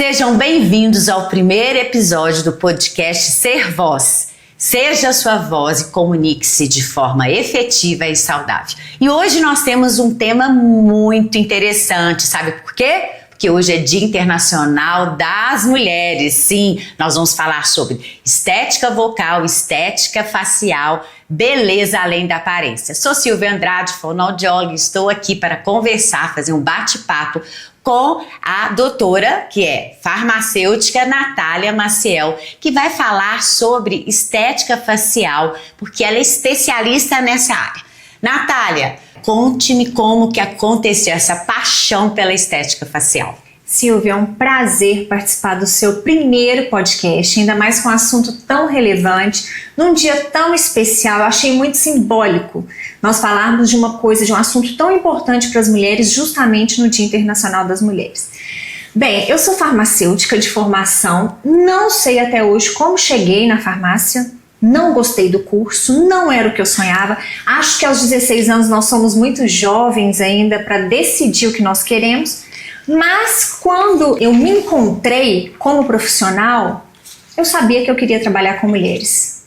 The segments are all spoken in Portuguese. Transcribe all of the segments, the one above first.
Sejam bem-vindos ao primeiro episódio do podcast Ser Voz. Seja a sua voz e comunique-se de forma efetiva e saudável. E hoje nós temos um tema muito interessante, sabe por quê? Porque hoje é Dia Internacional das Mulheres. Sim, nós vamos falar sobre estética vocal, estética facial, beleza além da aparência. Sou Silvia Andrade, fonoaudióloga, estou aqui para conversar, fazer um bate-papo com a doutora, que é farmacêutica, Natália Maciel, que vai falar sobre estética facial, porque ela é especialista nessa área. Natália, conte-me como que aconteceu essa paixão pela estética facial. Silvia, é um prazer participar do seu primeiro podcast, ainda mais com um assunto tão relevante, num dia tão especial. Eu achei muito simbólico nós falarmos de uma coisa, de um assunto tão importante para as mulheres, justamente no Dia Internacional das Mulheres. Bem, eu sou farmacêutica de formação, não sei até hoje como cheguei na farmácia, não gostei do curso, não era o que eu sonhava. Acho que aos 16 anos nós somos muito jovens ainda para decidir o que nós queremos. Mas quando eu me encontrei como profissional, eu sabia que eu queria trabalhar com mulheres.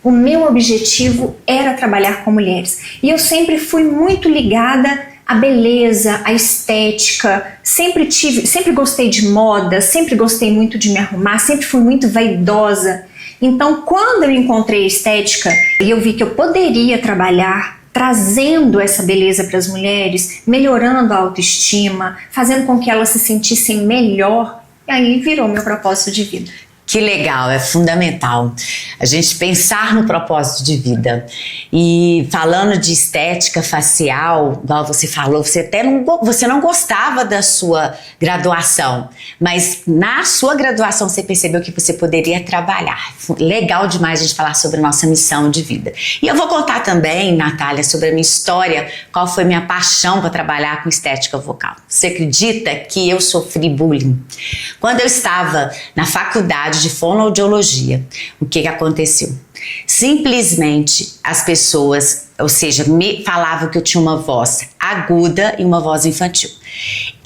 O meu objetivo era trabalhar com mulheres. E eu sempre fui muito ligada à beleza, à estética. Sempre gostei de moda, sempre gostei muito de me arrumar, sempre fui muito vaidosa. Então, quando eu encontrei a estética e eu vi que eu poderia trabalhar trazendo essa beleza para as mulheres, melhorando a autoestima, fazendo com que elas se sentissem melhor, e aí virou meu propósito de vida. Que legal, é fundamental a gente pensar no propósito de vida. E falando de estética facial, igual você falou, você não gostava da sua graduação, mas na sua graduação você percebeu que você poderia trabalhar. Legal demais a gente falar sobre a nossa missão de vida. E eu vou contar também, Natália, sobre a minha história, qual foi minha paixão para trabalhar com estética vocal. Você acredita que eu sofri bullying? Quando eu estava na faculdade de fonoaudiologia, o que aconteceu? Simplesmente as pessoas, ou seja, me falavam que eu tinha uma voz aguda e uma voz infantil.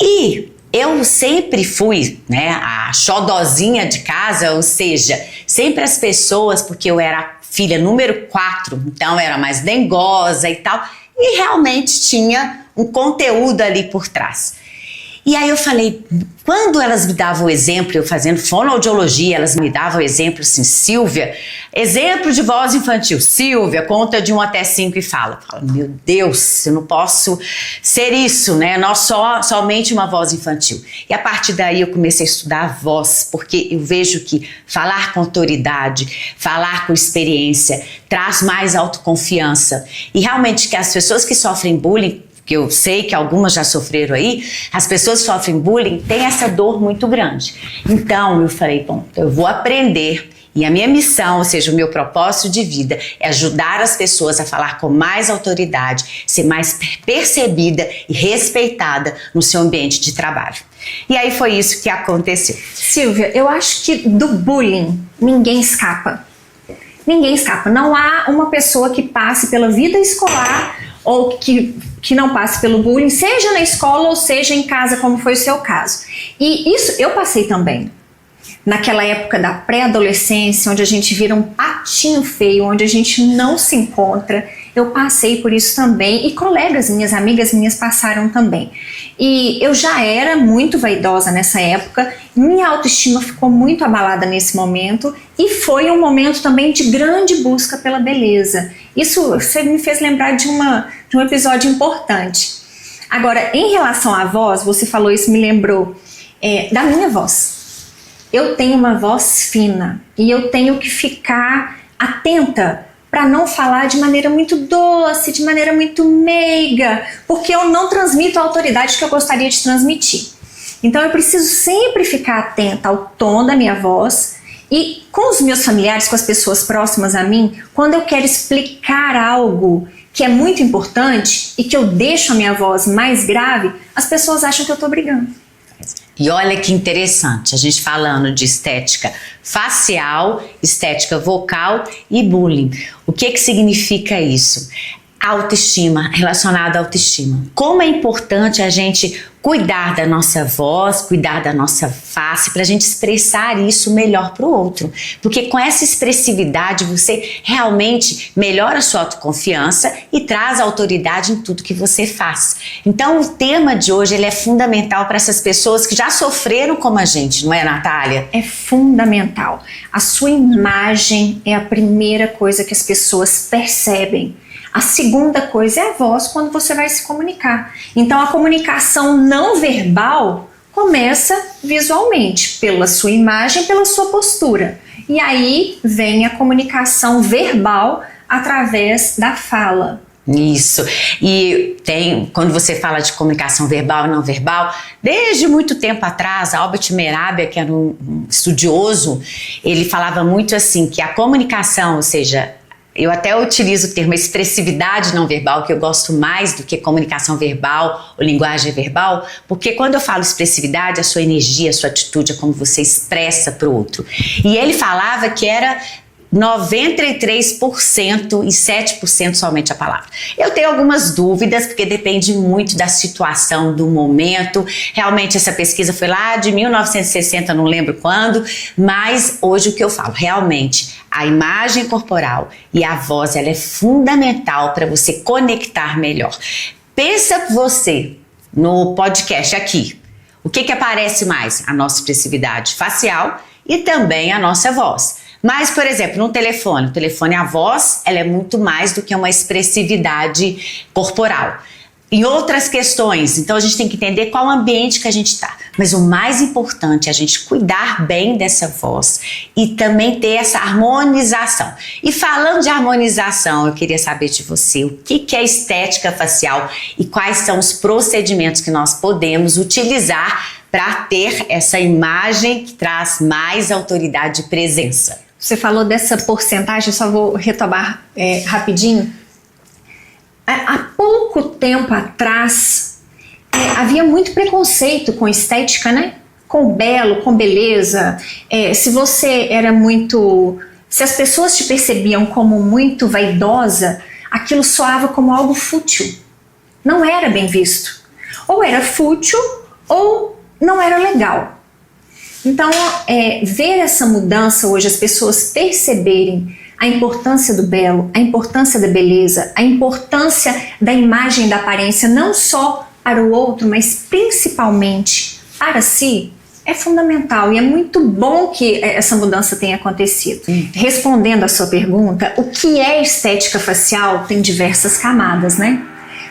E eu sempre fui, a xodozinha de casa, ou seja, sempre as pessoas, porque eu era filha número 4, então era mais dengosa e tal, e realmente tinha um conteúdo ali por trás. E aí eu falei, quando elas me davam o exemplo, eu fazendo fonoaudiologia, elas me davam o exemplo assim, Silvia, exemplo de voz infantil, Silvia, conta de 1 até 5 e fala. Meu Deus, eu não posso ser isso, somente uma voz infantil. E a partir daí eu comecei a estudar a voz, porque eu vejo que falar com autoridade, falar com experiência, traz mais autoconfiança. E realmente que as pessoas que sofrem bullying, que eu sei que algumas já sofreram aí, as pessoas que sofrem bullying têm essa dor muito grande. Então eu falei, bom, eu vou aprender, e a minha missão, ou seja, o meu propósito de vida é ajudar as pessoas a falar com mais autoridade, ser mais percebida e respeitada no seu ambiente de trabalho. E aí foi isso que aconteceu. Silvia, eu acho que do bullying ninguém escapa. Ninguém escapa. Não há uma pessoa que passe pela vida escolar ou que não passe pelo bullying, seja na escola ou seja em casa, como foi o seu caso. E isso eu passei também. Naquela época da pré-adolescência, onde a gente vira um patinho feio, onde a gente não se encontra, eu passei por isso também, e colegas minhas, amigas minhas passaram também. E eu já era muito vaidosa nessa época, minha autoestima ficou muito abalada nesse momento, e foi um momento também de grande busca pela beleza. Isso você me fez lembrar de um episódio importante. Agora, em relação à voz, você falou isso, me lembrou da minha voz. Eu tenho uma voz fina e eu tenho que ficar atenta para não falar de maneira muito doce, de maneira muito meiga, porque eu não transmito a autoridade que eu gostaria de transmitir. Então eu preciso sempre ficar atenta ao tom da minha voz e com os meus familiares, com as pessoas próximas a mim, quando eu quero explicar algo que é muito importante e que eu deixo a minha voz mais grave, as pessoas acham que eu estou brigando. E olha que interessante, a gente falando de estética facial, estética vocal e bullying. O que significa isso? Autoestima, relacionada à autoestima. Como é importante a gente cuidar da nossa voz, cuidar da nossa face, para a gente expressar isso melhor para o outro. Porque com essa expressividade você realmente melhora a sua autoconfiança e traz autoridade em tudo que você faz. Então o tema de hoje ele é fundamental para essas pessoas que já sofreram como a gente, não é, Natália? É fundamental. A sua imagem é a primeira coisa que as pessoas percebem. A segunda coisa é a voz quando você vai se comunicar. Então a comunicação não verbal começa visualmente, pela sua imagem, pela sua postura. E aí vem a comunicação verbal através da fala. Isso, e quando você fala de comunicação verbal e não verbal, desde muito tempo atrás, Albert Mehrabian, que era um estudioso, ele falava muito assim, que a comunicação, ou seja, eu até utilizo o termo expressividade não verbal, que eu gosto mais do que comunicação verbal ou linguagem verbal, porque quando eu falo expressividade, a sua energia, a sua atitude, é como você expressa para o outro. E ele falava que era 93% e 7% somente a palavra. Eu tenho algumas dúvidas, porque depende muito da situação, do momento. Realmente essa pesquisa foi lá de 1960, não lembro quando, mas hoje o que eu falo, realmente, a imagem corporal e a voz, ela é fundamental para você conectar melhor. Pensa você no podcast aqui. O que aparece mais? A nossa expressividade facial e também a nossa voz. Mas, por exemplo, no telefone, o telefone, a voz, ela é muito mais do que uma expressividade corporal. Em outras questões, então a gente tem que entender qual ambiente que a gente está. Mas o mais importante é a gente cuidar bem dessa voz e também ter essa harmonização. E falando de harmonização, eu queria saber de você o que é estética facial e quais são os procedimentos que nós podemos utilizar para ter essa imagem que traz mais autoridade e presença. Você falou dessa porcentagem, eu só vou retomar rapidinho. Há pouco tempo atrás, havia muito preconceito com estética, né? Com belo, com beleza. Se as pessoas te percebiam como muito vaidosa, aquilo soava como algo fútil. Não era bem visto. Ou era fútil, ou não era legal. Então, ver essa mudança hoje, as pessoas perceberem a importância do belo, a importância da beleza, a importância da imagem e da aparência, não só para o outro, mas principalmente para si, é fundamental. E é muito bom que essa mudança tenha acontecido. Respondendo à sua pergunta, o que é estética facial tem diversas camadas, né?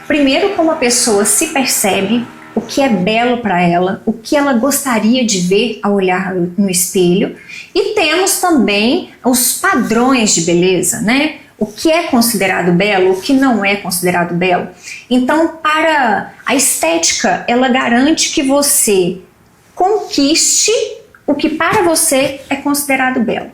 Primeiro, como a pessoa se percebe, o que é belo para ela, o que ela gostaria de ver ao olhar no espelho. E temos também os padrões de beleza, né? O que é considerado belo, o que não é considerado belo. Então, para a estética, ela garante que você conquiste o que para você é considerado belo.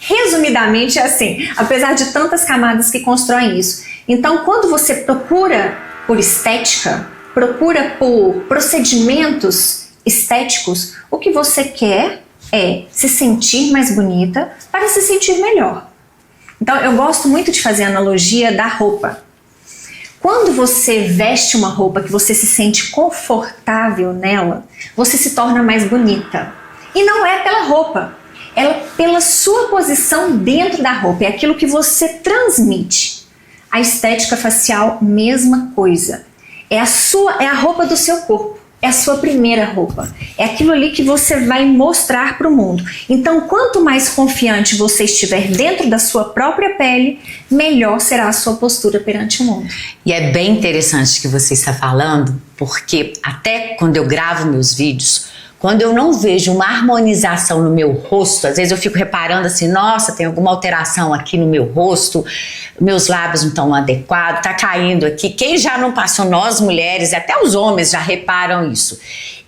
Resumidamente é assim, apesar de tantas camadas que constroem isso. Então, quando você procura por estética, procura por procedimentos estéticos, o que você quer é se sentir mais bonita para se sentir melhor. Então, eu gosto muito de fazer a analogia da roupa. Quando você veste uma roupa que você se sente confortável nela, você se torna mais bonita. E não é pela roupa, é pela sua posição dentro da roupa, é aquilo que você transmite. A estética facial, mesma coisa. É a roupa do seu corpo, é a sua primeira roupa. É aquilo ali que você vai mostrar para o mundo. Então, quanto mais confiante você estiver dentro da sua própria pele, melhor será a sua postura perante o mundo. E é bem interessante que você está falando, porque até quando eu gravo meus vídeos, quando eu não vejo uma harmonização no meu rosto, às vezes eu fico reparando assim, nossa, tem alguma alteração aqui no meu rosto, meus lábios não estão adequados, tá caindo aqui. Quem já não passou, nós mulheres, até os homens já reparam isso.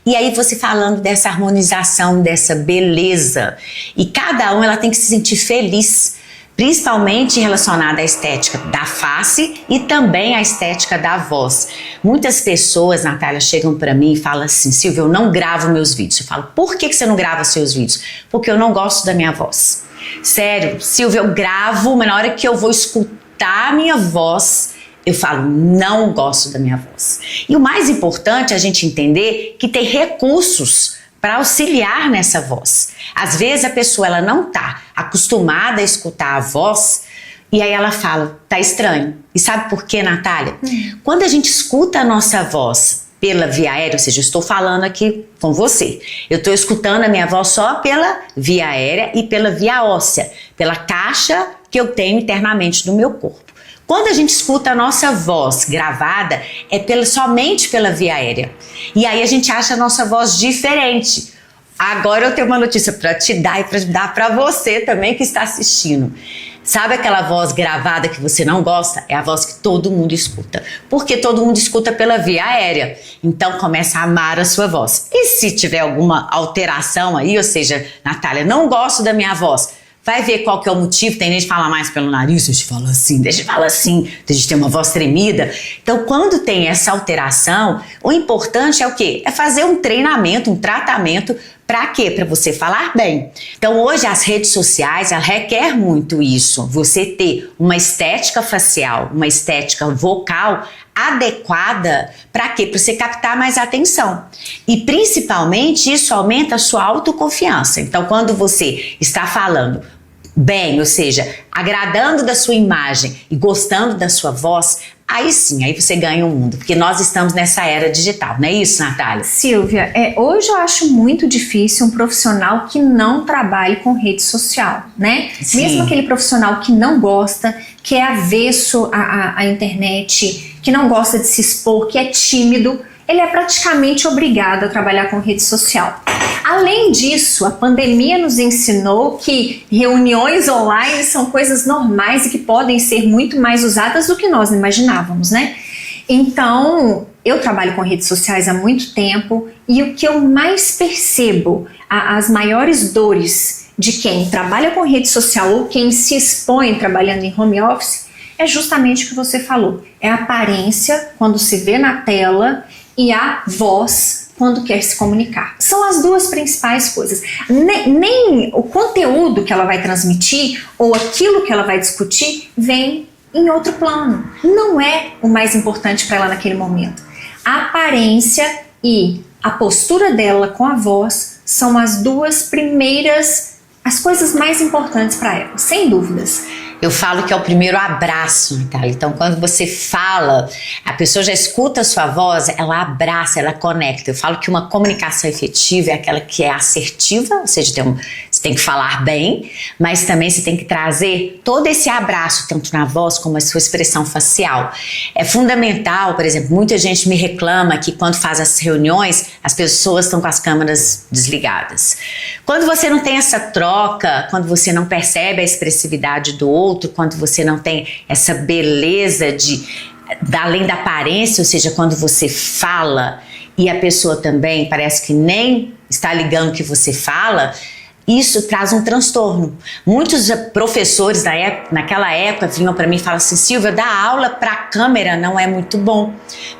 E aí você falando dessa harmonização, dessa beleza, e cada ela tem que se sentir feliz, principalmente relacionada à estética da face e também à estética da voz. Muitas pessoas, Natália, chegam para mim e falam assim, Silvia, eu não gravo meus vídeos. Eu falo, por que você não grava seus vídeos? Porque eu não gosto da minha voz. Sério, Silvia, eu gravo, mas na hora que eu vou escutar a minha voz, eu falo, não gosto da minha voz. E o mais importante é a gente entender que tem recursos para auxiliar nessa voz. Às vezes a pessoa ela não está acostumada a escutar a voz e aí ela fala, tá estranho. E sabe por quê, Natália? Quando a gente escuta a nossa voz pela via aérea, ou seja, eu estou falando aqui com você, eu estou escutando a minha voz só pela via aérea e pela via óssea, pela caixa que eu tenho internamente no meu corpo. Quando a gente escuta a nossa voz gravada, é somente pela via aérea. E aí a gente acha a nossa voz diferente. Agora eu tenho uma notícia para te dar e para dar para você também que está assistindo. Sabe aquela voz gravada que você não gosta? É a voz que todo mundo escuta. Porque todo mundo escuta pela via aérea. Então começa a amar a sua voz. E se tiver alguma alteração aí, ou seja, Natália, não gosto da minha voz, vai ver qual que é o motivo. Tem gente que fala mais pelo nariz, deixa eu falar assim, deixa eu falar assim, deixa eu ter uma voz tremida. Então, quando tem essa alteração, o importante é o quê? É fazer um treinamento, um tratamento. Para quê? Para você falar bem. Então, hoje as redes sociais requer muito isso. Você ter uma estética facial, uma estética vocal adequada. Para quê? Para você captar mais atenção. E principalmente isso aumenta a sua autoconfiança. Então, quando você está falando bem, ou seja, agradando da sua imagem e gostando da sua voz, aí sim, aí você ganha o mundo, porque nós estamos nessa era digital, não é isso, Natália? Silvia, hoje eu acho muito difícil um profissional que não trabalhe com rede social, né? Sim. Mesmo aquele profissional que não gosta, que é avesso à internet, que não gosta de se expor, que é tímido, ele é praticamente obrigado a trabalhar com rede social. Além disso, a pandemia nos ensinou que reuniões online são coisas normais e que podem ser muito mais usadas do que nós imaginávamos, né? Então, eu trabalho com redes sociais há muito tempo e o que eu mais percebo, as maiores dores de quem trabalha com rede social ou quem se expõe trabalhando em home office, é justamente o que você falou. É a aparência quando se vê na tela e a voz quando quer se comunicar. São as duas principais coisas. Nem o conteúdo que ela vai transmitir ou aquilo que ela vai discutir vem em outro plano. Não é o mais importante para ela naquele momento. A aparência e a postura dela com a voz são as duas primeiras, as coisas mais importantes para ela, sem dúvidas. Eu falo que é o primeiro abraço, Natália. Então, quando você fala, a pessoa já escuta a sua voz, ela abraça, ela conecta. Eu falo que uma comunicação efetiva é aquela que é assertiva, ou seja, você tem que falar bem, mas também você tem que trazer todo esse abraço, tanto na voz como a sua expressão facial. É fundamental, por exemplo, muita gente me reclama que quando faz as reuniões, as pessoas estão com as câmeras desligadas. Quando você não tem essa troca, quando você não percebe a expressividade do outro, quando você não tem essa beleza além da aparência, ou seja, quando você fala e a pessoa também parece que nem está ligando o que você fala, isso traz um transtorno. Muitos professores naquela época vinham para mim e falavam assim: Silvia, dar aula para a câmera não é muito bom.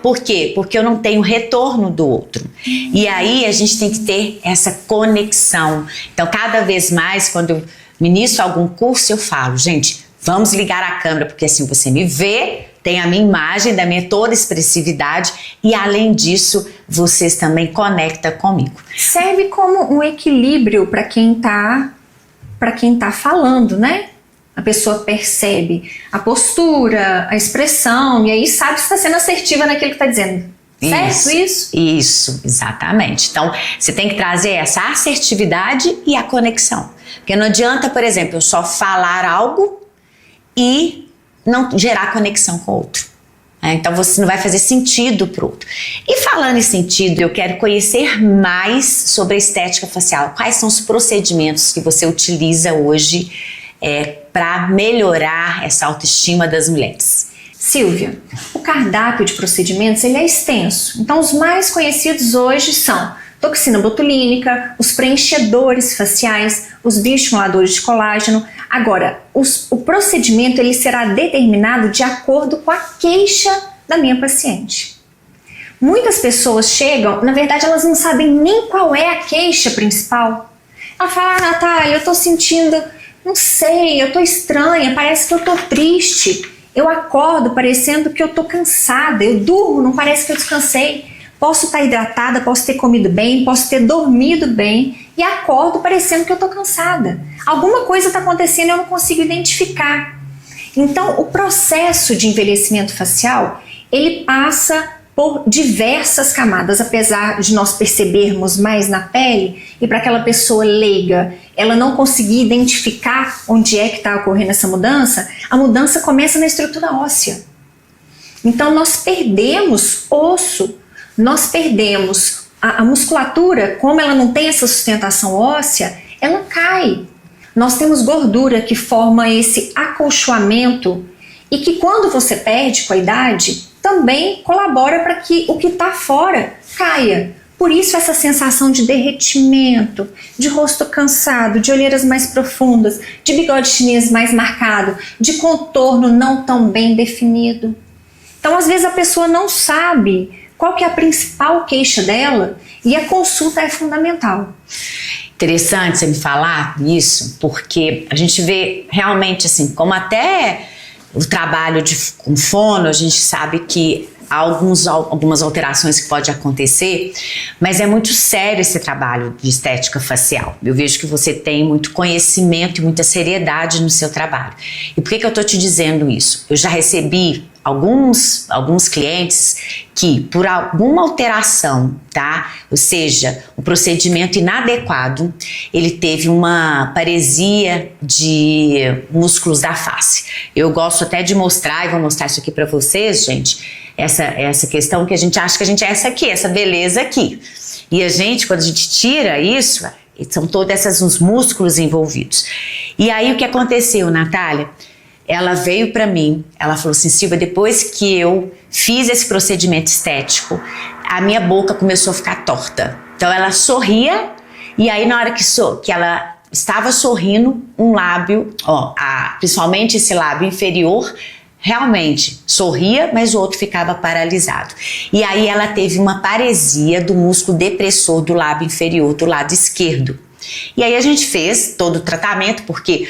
Por quê? Porque eu não tenho retorno do outro. E aí a gente tem que ter essa conexão. Então, cada vez mais, quando eu ministro algum curso, eu falo, gente, vamos ligar a câmera, porque assim você me vê, tem a minha imagem, da minha toda expressividade e além disso, vocês também conectam comigo. Serve como um equilíbrio para quem tá falando, né? A pessoa percebe a postura, a expressão e aí sabe se está sendo assertiva naquilo que está dizendo. Certo isso? Isso, exatamente. Então, você tem que trazer essa assertividade e a conexão. Porque não adianta, por exemplo, eu só falar algo e não gerar conexão com o outro. Então você não vai fazer sentido para o outro. E falando em sentido, eu quero conhecer mais sobre a estética facial. Quais são os procedimentos que você utiliza hoje para melhorar essa autoestima das mulheres? Silvia, o cardápio de procedimentos ele é extenso. Então os mais conhecidos hoje são toxina botulínica, os preenchedores faciais, os bioestimuladores de colágeno. Agora, o procedimento ele será determinado de acordo com a queixa da minha paciente. Muitas pessoas chegam, na verdade elas não sabem nem qual é a queixa principal. Ela fala: Natália, eu tô sentindo, não sei, eu tô estranha, parece que eu tô triste. Eu acordo parecendo que eu tô cansada, eu durmo, não parece que eu descansei. Posso estar hidratada, posso ter comido bem, posso ter dormido bem e acordo parecendo que eu tô cansada. Alguma coisa está acontecendo e eu não consigo identificar. Então, o processo de envelhecimento facial, ele passa por diversas camadas, apesar de nós percebermos mais na pele, e para aquela pessoa leiga, ela não conseguir identificar onde é que está ocorrendo essa mudança, a mudança começa na estrutura óssea. Então nós perdemos osso, nós perdemos a musculatura, como ela não tem essa sustentação óssea, ela cai. Nós temos gordura que forma esse acolchoamento e que quando você perde com a idade, também colabora para que o que está fora caia. Por isso essa sensação de derretimento, de rosto cansado, de olheiras mais profundas, de bigode chinês mais marcado, de contorno não tão bem definido. Então às vezes a pessoa não sabe qual que é a principal queixa dela e a consulta é fundamental. Interessante você me falar isso, porque a gente vê realmente assim, como até o trabalho com fono, a gente sabe que há algumas alterações que podem acontecer, mas é muito sério esse trabalho de estética facial. Eu vejo que você tem muito conhecimento e muita seriedade no seu trabalho. E por que eu estou te dizendo isso? Eu já recebi alguns clientes que por alguma alteração, tá? Ou seja, um procedimento inadequado, ele teve uma paresia de músculos da face. Eu gosto até de mostrar, e vou mostrar isso aqui para vocês, gente, essa questão que a gente acha que a gente é essa aqui, essa beleza aqui. E a gente, quando a gente tira isso, são todos os músculos envolvidos. E aí o que aconteceu, Natália? Ela veio para mim, ela falou assim, Silvia, depois que eu fiz esse procedimento estético, a minha boca começou a ficar torta. Então ela sorria e aí na hora que ela estava sorrindo, um lábio, principalmente esse lábio inferior, realmente sorria, mas o outro ficava paralisado. E aí ela teve uma paresia do músculo depressor do lábio inferior, do lado esquerdo. E aí a gente fez todo o tratamento, porque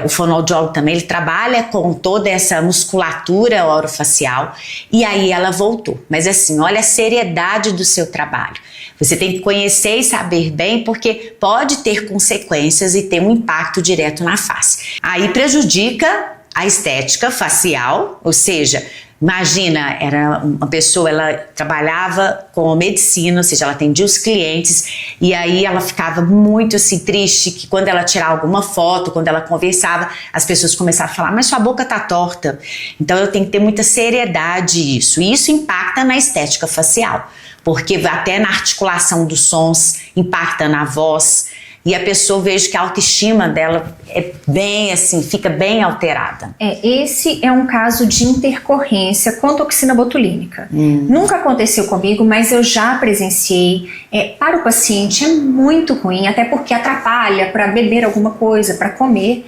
o fonoaudiólogo também ele trabalha com toda essa musculatura orofacial, e aí ela voltou. Mas assim, olha a seriedade do seu trabalho. Você tem que conhecer e saber bem, porque pode ter consequências e ter um impacto direto na face. Aí prejudica a estética facial, ou seja, imagina, era uma pessoa, ela trabalhava com medicina, ou seja, ela atendia os clientes e aí ela ficava muito assim triste que quando ela tirava alguma foto, quando ela conversava, as pessoas começavam a falar, mas sua boca tá torta. Então eu tenho que ter muita seriedade nisso. E isso impacta na estética facial, porque até na articulação dos sons, impacta na voz. E a pessoa, vejo que a autoestima dela é bem assim, fica bem alterada. Esse é um caso de intercorrência com toxina botulínica. Nunca aconteceu comigo, mas eu já presenciei. Para o paciente é muito ruim, até porque atrapalha para beber alguma coisa, para comer.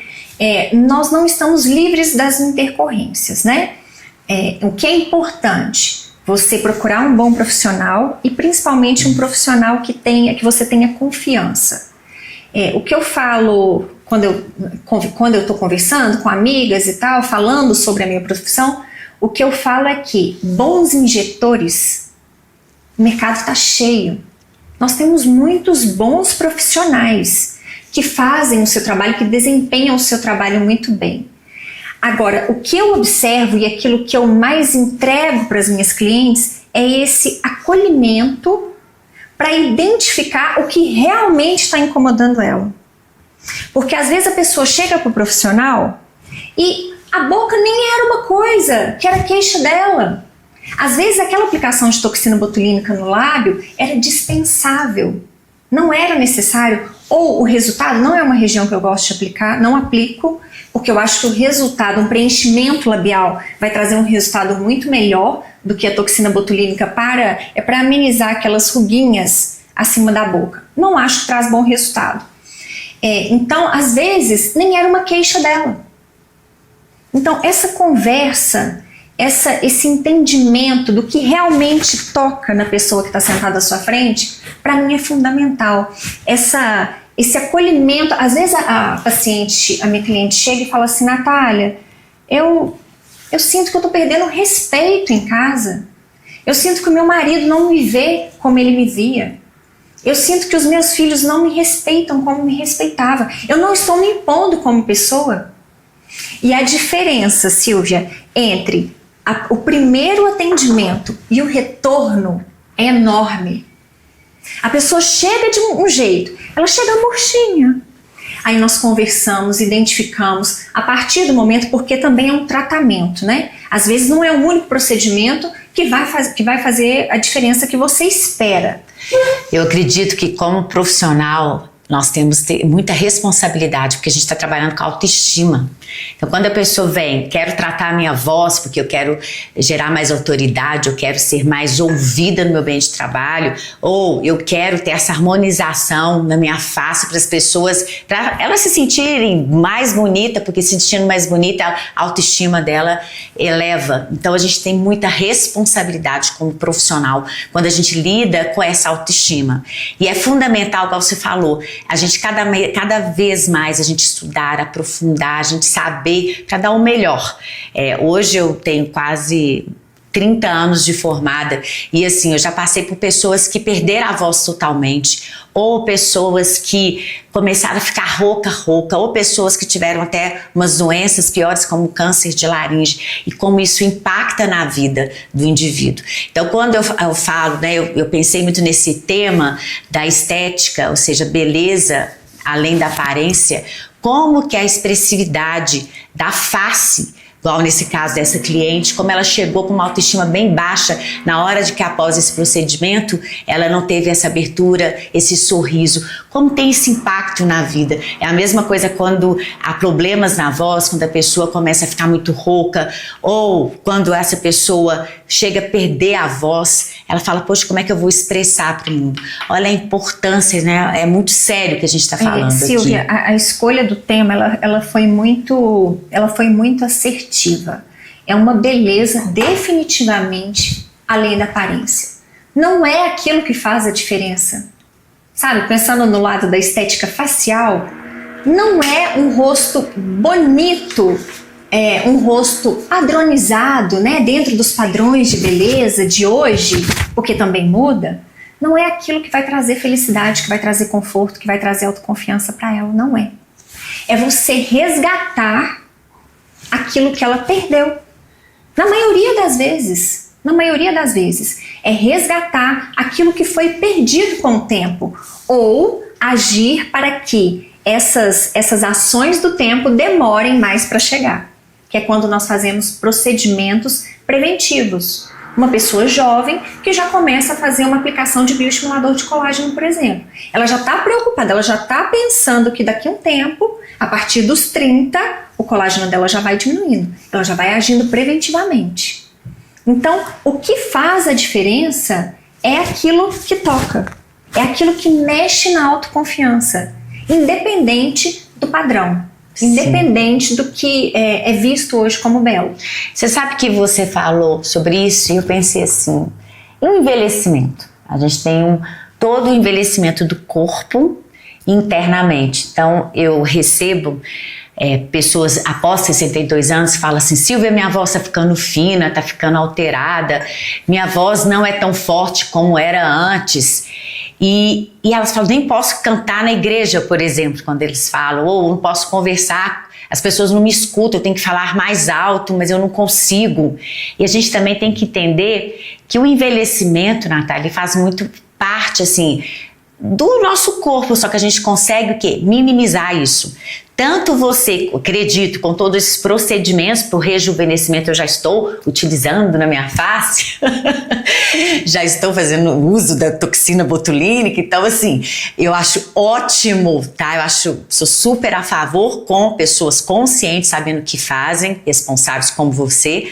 Nós não estamos livres das intercorrências, né? O que é importante? Você procurar um bom profissional e principalmente um profissional que você tenha confiança. O que eu falo quando eu estou conversando com amigas e tal, falando sobre a minha profissão, o que eu falo é que bons injetores, o mercado está cheio. Nós temos muitos bons profissionais que fazem o seu trabalho, que desempenham o seu trabalho muito bem. Agora, o que eu observo e aquilo que eu mais entrego para as minhas clientes é esse acolhimento para identificar o que realmente está incomodando ela. Porque às vezes a pessoa chega para o profissional e a boca nem era uma coisa, que era queixa dela. Às vezes aquela aplicação de toxina botulínica no lábio era dispensável, não era necessário, ou o resultado não é uma região que eu gosto de aplicar, não aplico, porque eu acho que o resultado, um preenchimento labial, vai trazer um resultado muito melhor do que a toxina botulínica para amenizar aquelas ruguinhas acima da boca. Não acho que traz bom resultado. Então, às vezes, nem era uma queixa dela. Então, essa conversa, esse entendimento do que realmente toca na pessoa que está sentada à sua frente, para mim é fundamental. Esse acolhimento, às vezes a minha cliente chega e fala assim, Natália, eu Eu sinto que eu tô perdendo respeito em casa. Eu sinto que o meu marido não me vê como ele me via. Eu sinto que os meus filhos não me respeitam como me respeitava. Eu não estou me impondo como pessoa. E a diferença, Silvia, entre o primeiro atendimento e o retorno é enorme. A pessoa chega de um jeito, ela chega murchinha. Aí nós conversamos, identificamos a partir do momento, porque também é um tratamento, né? Às vezes não é o único procedimento que vai fazer a diferença que você espera. Eu acredito que como profissional nós temos que ter muita responsabilidade, porque a gente está trabalhando com autoestima. Então, quando a pessoa vem, quero tratar a minha voz, porque eu quero gerar mais autoridade, eu quero ser mais ouvida no meu ambiente de trabalho, ou eu quero ter essa harmonização na minha face para as pessoas, para elas se sentirem mais bonita, porque se sentindo mais bonita, a autoestima dela eleva. Então, a gente tem muita responsabilidade como profissional quando a gente lida com essa autoestima. E é fundamental, como você falou, a gente cada vez mais a gente estudar, aprofundar, a gente saber para dar o melhor. Hoje eu tenho quase 30 anos de formada e assim, eu já passei por pessoas que perderam a voz totalmente, ou pessoas que começaram a ficar rouca, ou pessoas que tiveram até umas doenças piores como câncer de laringe e como isso impacta na vida do indivíduo. Então, quando eu falo, né, eu pensei muito nesse tema da estética, ou seja, beleza além da aparência, como que a expressividade da face, igual nesse caso dessa cliente, como ela chegou com uma autoestima bem baixa na hora de que após esse procedimento ela não teve essa abertura, esse sorriso, como tem esse impacto na vida. É a mesma coisa quando há problemas na voz, quando a pessoa começa a ficar muito rouca, ou quando essa pessoa chega a perder a voz, ela fala, poxa, como é que eu vou expressar para o mundo? Olha a importância, né? É muito sério o que a gente está falando Silvia, aqui. A escolha do tema, ela foi muito assertiva. É uma beleza definitivamente além da aparência. Não é aquilo que faz a diferença. Sabe, pensando no lado da estética facial, não é um rosto bonito, um rosto padronizado, né, dentro dos padrões de beleza de hoje, porque também muda. Não é aquilo que vai trazer felicidade, que vai trazer conforto, que vai trazer autoconfiança para ela, não é. É você resgatar aquilo que ela perdeu. Na maioria das vezes, é resgatar aquilo que foi perdido com o tempo, ou agir para que essas ações do tempo demorem mais para chegar, que é quando nós fazemos procedimentos preventivos. Uma pessoa jovem que já começa a fazer uma aplicação de bioestimulador de colágeno, por exemplo. Ela já está preocupada, ela já está pensando que daqui a um tempo, a partir dos 30, o colágeno dela já vai diminuindo. Ela já vai agindo preventivamente. Então, o que faz a diferença é aquilo que toca, é aquilo que mexe na autoconfiança, independente do padrão. Independente do que é visto hoje como belo. Você sabe que você falou sobre isso e eu pensei assim, e o envelhecimento? A gente tem todo o envelhecimento do corpo internamente. Então eu recebo pessoas após 62 anos que falam assim, Silvia, minha voz está ficando fina, está ficando alterada, minha voz não é tão forte como era antes. E elas falam, nem posso cantar na igreja, por exemplo, quando eles falam, ou não posso conversar, as pessoas não me escutam, eu tenho que falar mais alto, mas eu não consigo. E a gente também tem que entender que o envelhecimento, Natália, faz muito parte, assim, do nosso corpo, só que a gente consegue o quê? Minimizar isso. Tanto você, acredito, com todos esses procedimentos para o rejuvenescimento eu já estou utilizando na minha face, já estou fazendo uso da toxina botulínica, então assim, eu acho ótimo, tá? Sou super a favor com pessoas conscientes, sabendo o que fazem, responsáveis como você,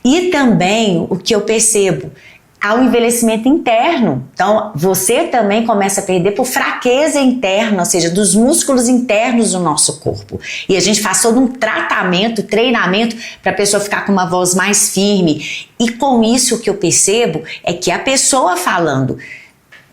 e também o que eu percebo, ao envelhecimento interno. Então, você também começa a perder por fraqueza interna, ou seja, dos músculos internos do nosso corpo. E a gente faz todo um tratamento, treinamento para a pessoa ficar com uma voz mais firme. E com isso o que eu percebo é que a pessoa falando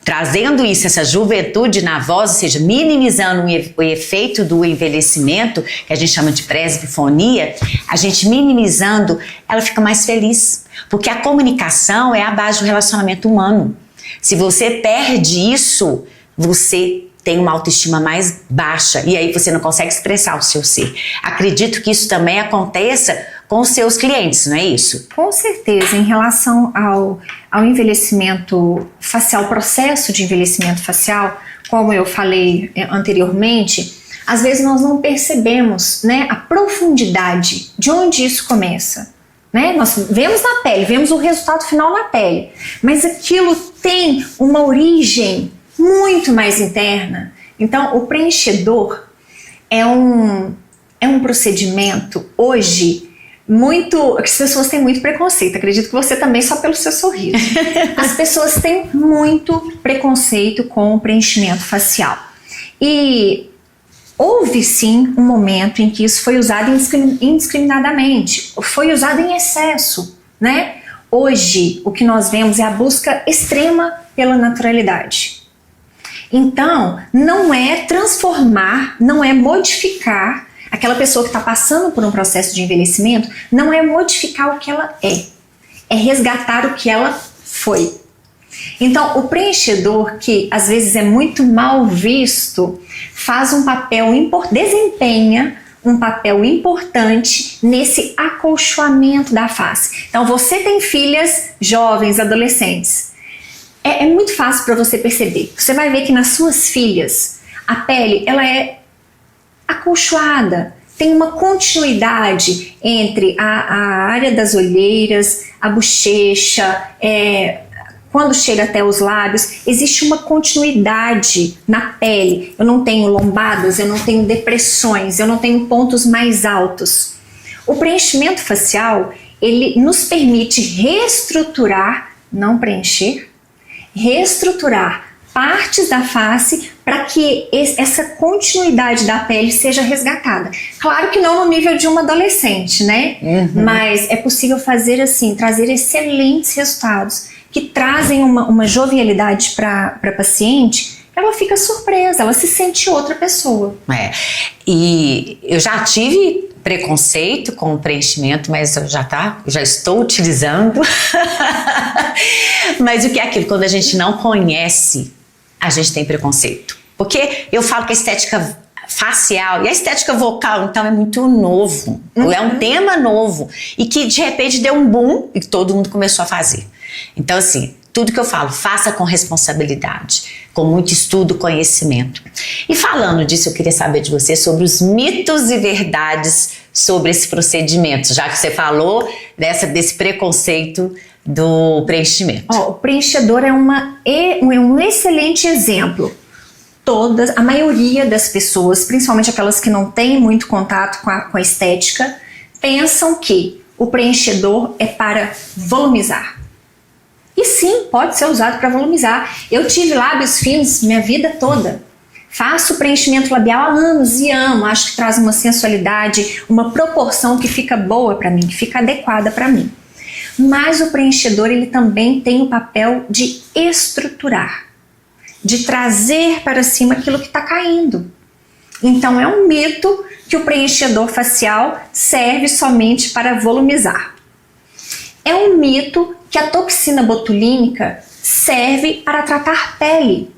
trazendo isso, essa juventude na voz, ou seja, minimizando o efeito do envelhecimento, que a gente chama de presbifonia, a gente minimizando, ela fica mais feliz. Porque a comunicação é a base do relacionamento humano. Se você perde isso, você tem uma autoestima mais baixa e aí você não consegue expressar o seu ser. Acredito que isso também aconteça com os seus clientes, não é isso? Com certeza, em relação ao envelhecimento facial, processo de envelhecimento facial, como eu falei anteriormente, às vezes nós não percebemos, né, a profundidade de onde isso começa. Né? Nós vemos na pele, vemos o resultado final na pele, mas aquilo tem uma origem muito mais interna. Então, o preenchedor é um procedimento hoje muito... As pessoas têm muito preconceito, acredito que você também, só pelo seu sorriso. As pessoas têm muito preconceito com o preenchimento facial. E houve sim um momento em que isso foi usado indiscriminadamente, foi usado em excesso, né? Hoje, o que nós vemos é a busca extrema pela naturalidade. Então, não é transformar, não é modificar aquela pessoa que está passando por um processo de envelhecimento, não é modificar o que ela é resgatar o que ela foi. Então, o preenchedor, que às vezes é muito mal visto, faz um papel desempenha um papel importante nesse acolchoamento da face. Então, você tem filhas jovens, adolescentes. É muito fácil para você perceber. Você vai ver que nas suas filhas, a pele ela é acolchoada, tem uma continuidade entre a área das olheiras, a bochecha, quando chega até os lábios, existe uma continuidade na pele. Eu não tenho lombadas, eu não tenho depressões, eu não tenho pontos mais altos. O preenchimento facial, ele nos permite reestruturar, não preencher, reestruturar partes da face para que essa continuidade da pele seja resgatada. Claro que não no nível de uma adolescente, né? Mas é possível fazer assim, trazer excelentes resultados que trazem uma jovialidade para a paciente. Ela fica surpresa, ela se sente outra pessoa. E eu já tive preconceito com o preenchimento, mas eu já estou utilizando. Mas o que é aquilo? Quando a gente não conhece, a gente tem preconceito. Porque eu falo que a estética facial e a estética vocal, então, é muito novo. É um tema novo e que de repente deu um boom e todo mundo começou a fazer. Então, assim, tudo que eu falo, faça com responsabilidade, com muito estudo, conhecimento. E falando disso, eu queria saber de você sobre os mitos e verdades sobre esse procedimento, já que você falou desse preconceito do preenchimento. O preenchedor é um excelente exemplo. A maioria das pessoas, principalmente aquelas que não têm muito contato com a estética, pensam que o preenchedor é para volumizar. E sim, pode ser usado para volumizar. Eu tive lábios finos minha vida toda. Faço preenchimento labial há anos e amo. Acho que traz uma sensualidade, uma proporção que fica boa para mim, que fica adequada para mim. Mas o preenchedor, ele também tem o papel de estruturar, de trazer para cima aquilo que está caindo. Então é um mito que o preenchedor facial serve somente para volumizar. É um mito que a toxina botulínica serve para tratar pele.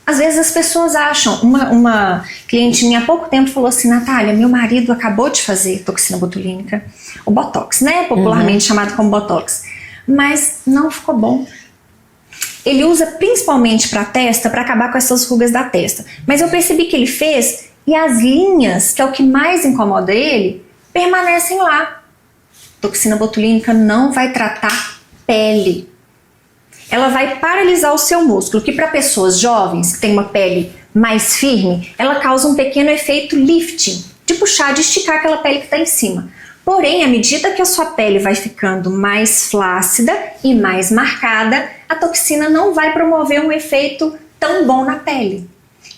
Às vezes as pessoas acham, uma cliente minha há pouco tempo falou assim: Natália, meu marido acabou de fazer toxina botulínica, o Botox, né? Popularmente chamado como Botox, mas não ficou bom. Ele usa principalmente para a testa, para acabar com essas rugas da testa. Mas eu percebi que ele fez e as linhas, que é o que mais incomoda ele, permanecem lá. Toxina botulínica não vai tratar pele. Ela vai paralisar o seu músculo, que para pessoas jovens que têm uma pele mais firme, ela causa um pequeno efeito lifting, de puxar, de esticar aquela pele que está em cima. Porém, à medida que a sua pele vai ficando mais flácida e mais marcada, a toxina não vai promover um efeito tão bom na pele.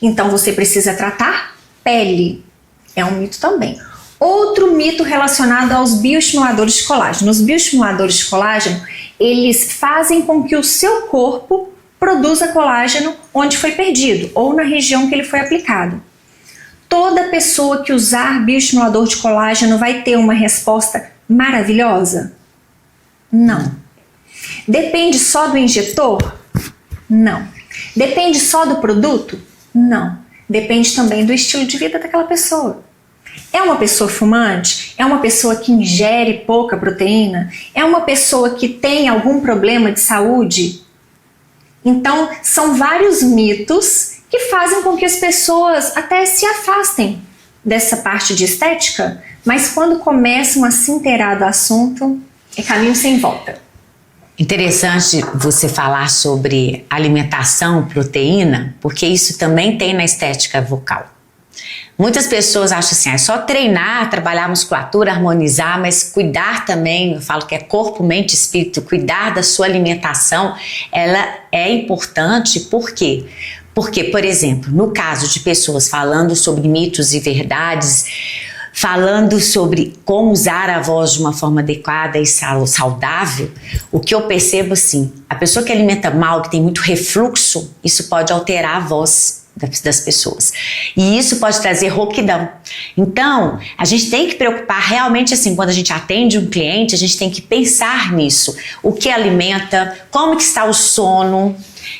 Então você precisa tratar pele. É um mito também. Outro mito relacionado aos bioestimuladores de colágeno. Os bioestimuladores de colágeno, eles fazem com que o seu corpo produza colágeno onde foi perdido ou na região que ele foi aplicado. Toda pessoa que usar bioestimulador de colágeno vai ter uma resposta maravilhosa? Não. Depende só do injetor? Não. Depende só do produto? Não. Depende também do estilo de vida daquela pessoa. É uma pessoa fumante? É uma pessoa que ingere pouca proteína? É uma pessoa que tem algum problema de saúde? Então, são vários mitos que fazem com que as pessoas até se afastem dessa parte de estética, mas quando começam a se inteirar do assunto, é caminho sem volta. Interessante você falar sobre alimentação, proteína, porque isso também tem na estética vocal. Muitas pessoas acham assim, é só treinar, trabalhar a musculatura, harmonizar, mas cuidar também, eu falo que é corpo, mente, espírito, cuidar da sua alimentação, ela é importante, por quê? Porque, por exemplo, no caso de pessoas falando sobre mitos e verdades, falando sobre como usar a voz de uma forma adequada e saudável, o que eu percebo assim, a pessoa que alimenta mal, que tem muito refluxo, isso pode alterar a voz das pessoas. E isso pode trazer rouquidão. Então, a gente tem que preocupar realmente assim, quando a gente atende um cliente, a gente tem que pensar nisso. O que alimenta, como que está o sono.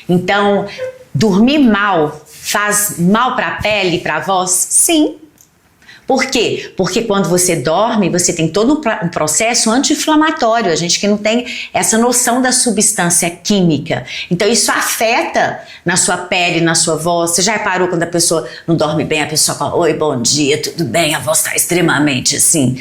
Então, dormir mal faz mal para a pele, para a voz? Sim. Por quê? Porque quando você dorme, você tem todo um processo anti-inflamatório, a gente que não tem essa noção da substância química. Então isso afeta na sua pele, na sua voz. Você já reparou quando a pessoa não dorme bem, a pessoa fala, oi, bom dia, tudo bem? A voz está extremamente assim.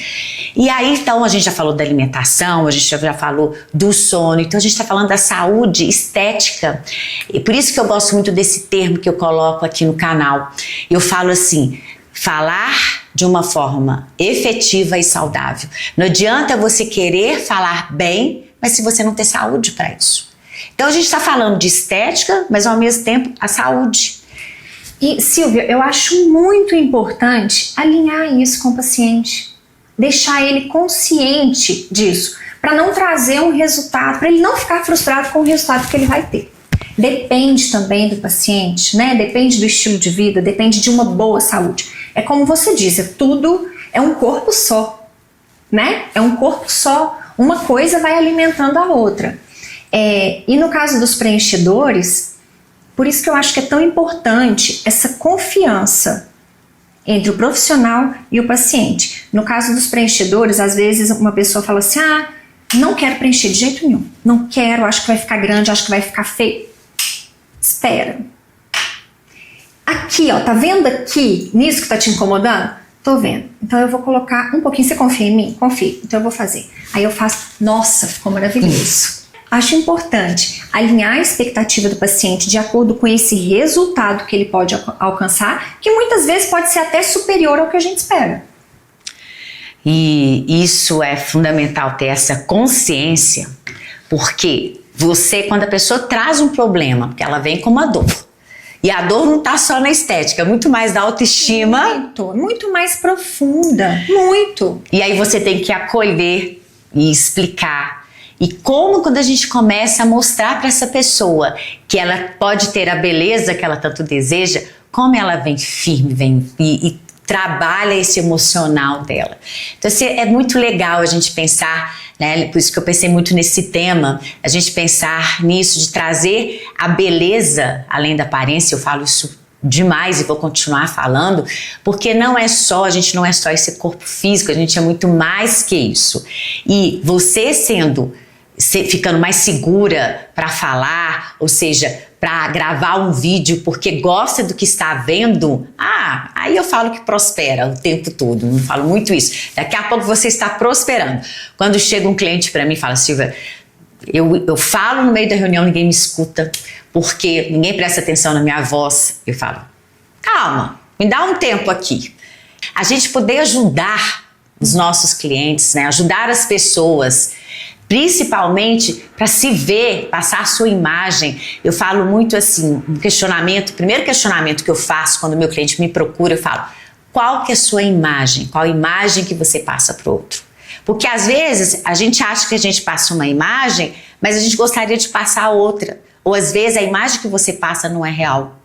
E aí então a gente já falou da alimentação, a gente já falou do sono, então a gente está falando da saúde estética. E por isso que eu gosto muito desse termo que eu coloco aqui no canal. Eu falo assim, falar de uma forma efetiva e saudável. Não adianta você querer falar bem, mas se você não ter saúde para isso. Então a gente está falando de estética, mas ao mesmo tempo a saúde. E Silvia, eu acho muito importante alinhar isso com o paciente, deixar ele consciente disso, para não trazer um resultado, para ele não ficar frustrado com o resultado que ele vai ter. Depende também do paciente, né? Depende do estilo de vida, depende de uma boa saúde. É como você disse, tudo é um corpo só, né? É um corpo só, uma coisa vai alimentando a outra. E no caso dos preenchedores, por isso que eu acho que é tão importante essa confiança entre o profissional e o paciente. No caso dos preenchedores, às vezes uma pessoa fala assim, não quero preencher de jeito nenhum, não quero, acho que vai ficar grande, acho que vai ficar feio. Espera. Aqui, ó, tá vendo aqui, nisso que tá te incomodando? Tô vendo. Então eu vou colocar um pouquinho, você confia em mim? Confio. Então eu vou fazer. Aí eu faço, nossa, ficou maravilhoso. Acho importante alinhar a expectativa do paciente de acordo com esse resultado que ele pode alcançar, que muitas vezes pode ser até superior ao que a gente espera. E isso é fundamental, ter essa consciência, porque você, quando a pessoa traz um problema, porque ela vem com uma dor, e a dor não está só na estética, é muito mais da autoestima. Muito mais profunda, muito. E aí você tem que acolher e explicar. E como quando a gente começa a mostrar para essa pessoa que ela pode ter a beleza que ela tanto deseja, como ela vem firme, vem e trabalha esse emocional dela. Então assim, é muito legal a gente pensar, né? Por isso que eu pensei muito nesse tema, a gente pensar nisso, de trazer a beleza além da aparência. Eu falo isso demais e vou continuar falando, porque não é só, a gente não é só esse corpo físico, a gente é muito mais que isso. E você ficando mais segura para falar, ou seja, para gravar um vídeo porque gosta do que está vendo, aí eu falo que prospera o tempo todo, não falo muito isso. Daqui a pouco você está prosperando. Quando chega um cliente para mim e fala, Silvia, eu falo no meio da reunião, ninguém me escuta, porque ninguém presta atenção na minha voz. Eu falo, calma, me dá um tempo aqui. A gente poder ajudar os nossos clientes, né? Ajudar as pessoas, principalmente para se ver, passar a sua imagem. Eu falo muito assim, um questionamento, o primeiro questionamento que eu faço quando o meu cliente me procura, eu falo, qual que é a sua imagem? Qual a imagem que você passa para o outro? Porque às vezes a gente acha que a gente passa uma imagem, mas a gente gostaria de passar outra. ou às vezes a imagem que você passa não é real.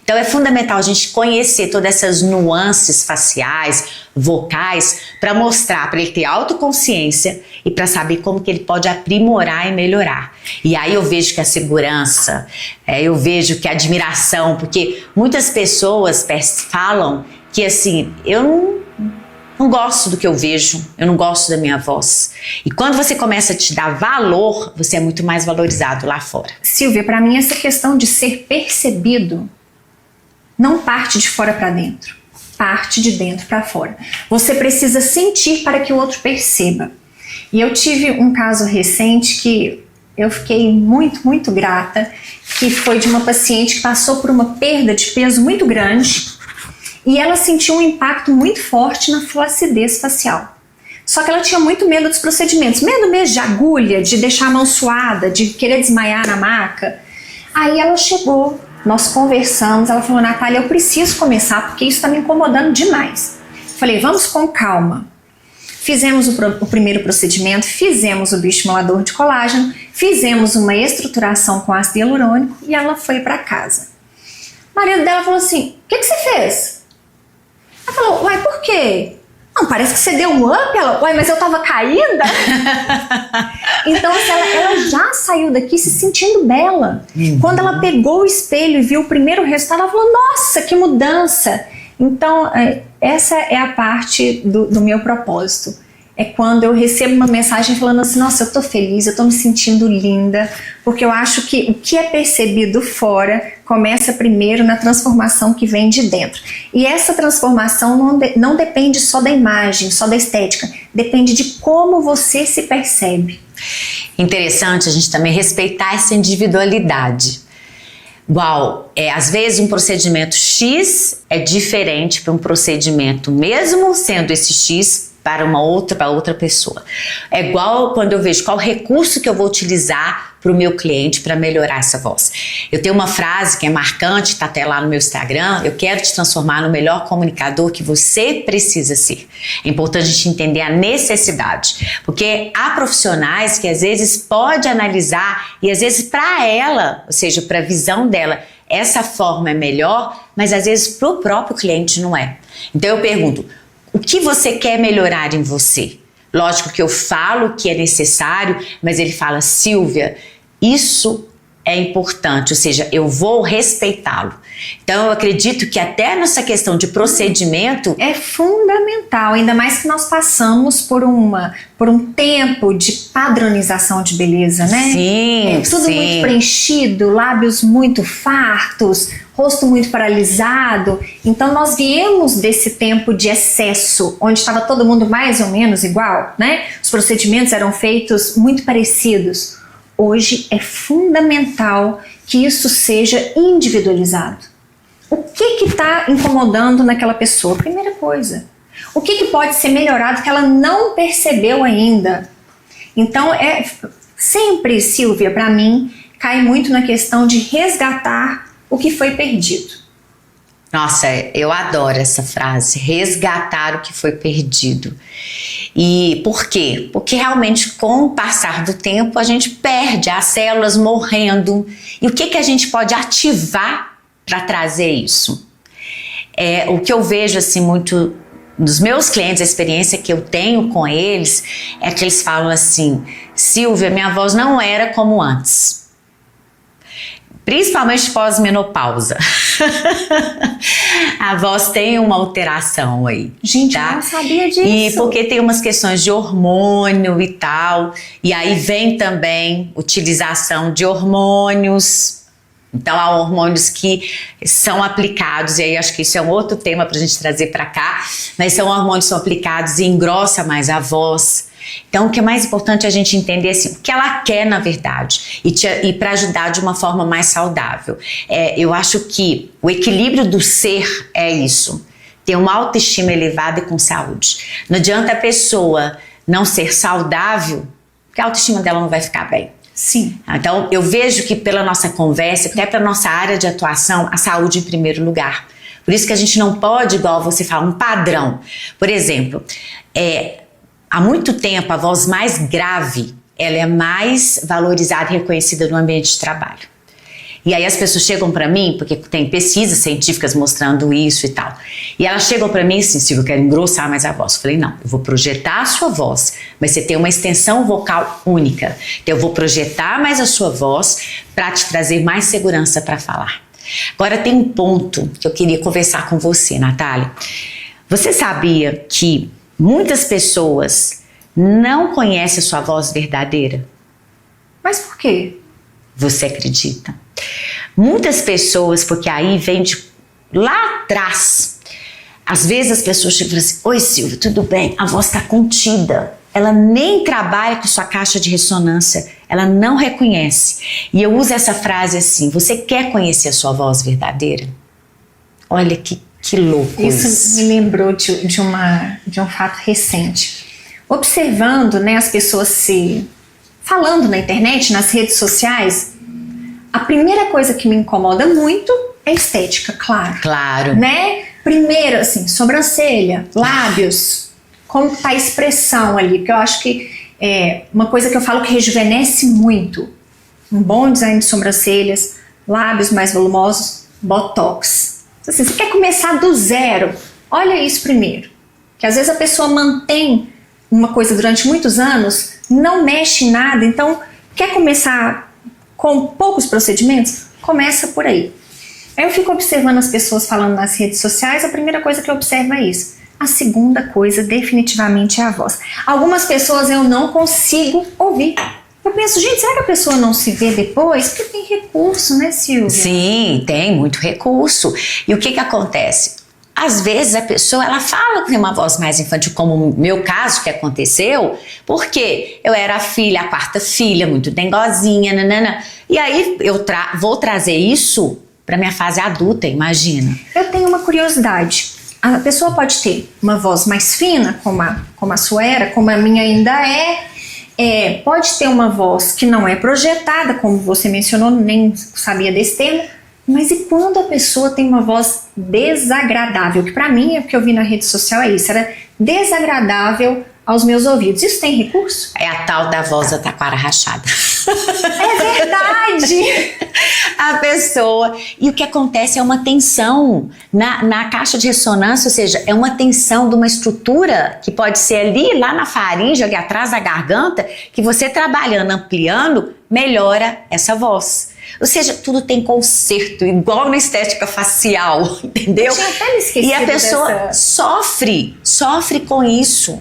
Então é fundamental a gente conhecer todas essas nuances faciais, vocais, para mostrar, para ele ter autoconsciência e para saber como que ele pode aprimorar e melhorar. E aí eu vejo que a segurança, eu vejo que a admiração, porque muitas pessoas falam que assim, eu não gosto do que eu vejo, eu não gosto da minha voz. E quando você começa a te dar valor, você é muito mais valorizado lá fora. Silvia, para mim essa questão de ser percebido não parte de fora para dentro, parte de dentro para fora. Você precisa sentir para que o outro perceba. E eu tive um caso recente que eu fiquei muito grata, que foi de uma paciente que passou por uma perda de peso muito grande e ela sentiu um impacto muito forte na flacidez facial. Só que ela tinha muito medo dos procedimentos, medo mesmo de agulha, de deixar a mão suada, de querer desmaiar na maca. Aí ela chegou, nós conversamos, ela falou, Natália, eu preciso começar porque isso está me incomodando demais. Falei, vamos com calma. Fizemos o primeiro procedimento, fizemos o bioestimulador de colágeno, fizemos uma estruturação com ácido hialurônico e ela foi para casa. O marido dela falou assim, o que você fez? Ela falou, uai, por quê? Não, parece que você deu um up. Ela, uai, mas eu tava caída. Então assim, ela já saiu daqui se sentindo bela. Quando ela pegou o espelho e viu o primeiro resultado, ela falou, nossa, que mudança. Então essa é a parte do meu propósito. É quando eu recebo uma mensagem falando assim, nossa, eu tô feliz, eu tô me sentindo linda, porque eu acho que o que é percebido fora começa primeiro na transformação que vem de dentro. E essa transformação não depende só da imagem, só da estética, depende de como você se percebe. Interessante a gente também respeitar essa individualidade. Igual, às vezes um procedimento X é diferente para um procedimento, mesmo sendo esse X, para outra pessoa. É igual quando eu vejo qual recurso que eu vou utilizar para o meu cliente para melhorar essa voz. Eu tenho uma frase que é marcante, está até lá no meu Instagram, eu quero te transformar no melhor comunicador que você precisa ser. É importante a gente entender a necessidade, porque há profissionais que às vezes pode analisar e às vezes para ela, ou seja, para a visão dela, essa forma é melhor, mas às vezes para o próprio cliente não é. Então eu pergunto, o que você quer melhorar em você? Lógico que eu falo que é necessário, mas ele fala, Silvia, isso é importante, ou seja, eu vou respeitá-lo. Então eu acredito que até nessa questão de procedimento é fundamental, ainda mais que nós passamos por um tempo de padronização de beleza, né? Sim, tudo sim. Muito preenchido, lábios muito fartos, rosto muito paralisado. Então nós viemos desse tempo de excesso, onde estava todo mundo mais ou menos igual, né? Os procedimentos eram feitos muito parecidos. Hoje é fundamental que isso seja individualizado. O que está incomodando naquela pessoa? Primeira coisa. O que pode ser melhorado que ela não percebeu ainda? Então, sempre, Silvia, para mim, cai muito na questão de resgatar o que foi perdido. Nossa, eu adoro essa frase, resgatar o que foi perdido. E por quê? Porque realmente com o passar do tempo a gente perde as células morrendo. E o que a gente pode ativar para trazer isso? O que eu vejo assim muito dos meus clientes, a experiência que eu tenho com eles, é que eles falam assim, Silvia, minha voz não era como antes. Principalmente pós-menopausa. A voz tem uma alteração aí. Gente, tá? eu não sabia disso. E porque tem umas questões de hormônio e tal. E aí vem também utilização de hormônios. Então há hormônios que são aplicados, e aí acho que isso é um outro tema pra gente trazer pra cá. Mas são hormônios que são aplicados e engrossa mais a voz. Então o que é mais importante é a gente entender assim, o que ela quer na verdade e para ajudar de uma forma mais saudável. Eu acho que o equilíbrio do ser é isso, ter uma autoestima elevada e com saúde. Não adianta a pessoa não ser saudável, porque a autoestima dela não vai ficar bem. Sim. Então eu vejo que pela nossa conversa, até para nossa área de atuação, a saúde em primeiro lugar. Por isso que a gente não pode, igual você fala, um padrão. Por exemplo, há muito tempo, a voz mais grave, ela é mais valorizada e reconhecida no ambiente de trabalho. E aí as pessoas chegam pra mim, porque tem pesquisas científicas mostrando isso e tal. E elas chegam pra mim assim, Silvia, eu quero engrossar mais a voz. Eu falei, não, eu vou projetar a sua voz, mas você tem uma extensão vocal única. Então eu vou projetar mais a sua voz pra te trazer mais segurança pra falar. Agora tem um ponto que eu queria conversar com você, Natália. Você sabia que muitas pessoas não conhecem a sua voz verdadeira? Mas por quê? Você acredita? Muitas pessoas, porque aí vem de lá atrás. Às vezes as pessoas chegam e falam assim, oi Silvia, tudo bem? A voz está contida. Ela nem trabalha com sua caixa de ressonância. Ela não reconhece. E eu uso essa frase assim, você quer conhecer a sua voz verdadeira? Olha que louco isso. Isso me lembrou de um fato recente. Observando, né, as pessoas falando na internet, nas redes sociais, a primeira coisa que me incomoda muito é a estética, claro. Claro. Né? Primeiro, assim, sobrancelha, lábios, como tá a expressão ali, porque eu acho que é uma coisa que eu falo que rejuvenesce muito. Um bom design de sobrancelhas, lábios mais volumosos, botox. Assim, você quer começar do zero, olha isso primeiro. Que às vezes a pessoa mantém uma coisa durante muitos anos, não mexe em nada, então quer começar com poucos procedimentos? Começa por aí. Aí eu fico observando as pessoas falando nas redes sociais, a primeira coisa que eu observo é isso. A segunda coisa definitivamente é a voz. Algumas pessoas eu não consigo ouvir. Eu penso, gente, será que a pessoa não se vê depois? Porque tem recurso, né, Silvia? Sim, tem muito recurso. E o que acontece? Às vezes a pessoa, ela fala que tem uma voz mais infantil, como o meu caso que aconteceu, porque eu era a quarta filha, muito dengozinha, nanana. E aí eu vou trazer isso para minha fase adulta, imagina. Eu tenho uma curiosidade. A pessoa pode ter uma voz mais fina, como a sua era, como a minha ainda pode ter uma voz que não é projetada, como você mencionou, nem sabia desse termo. Mas e quando a pessoa tem uma voz desagradável? Que pra mim, o que eu vi na rede social é isso, era desagradável aos meus ouvidos. Isso tem recurso? É a tal da voz da taquara rachada. É verdade! A pessoa... E o que acontece é uma tensão na caixa de ressonância, ou seja, é uma tensão de uma estrutura que pode ser ali, lá na faringe, ali atrás da garganta, que você trabalhando, ampliando, melhora essa voz. Ou seja, tudo tem conserto, igual na estética facial, entendeu? Eu tinha até me esquecido. E a pessoa sofre com isso.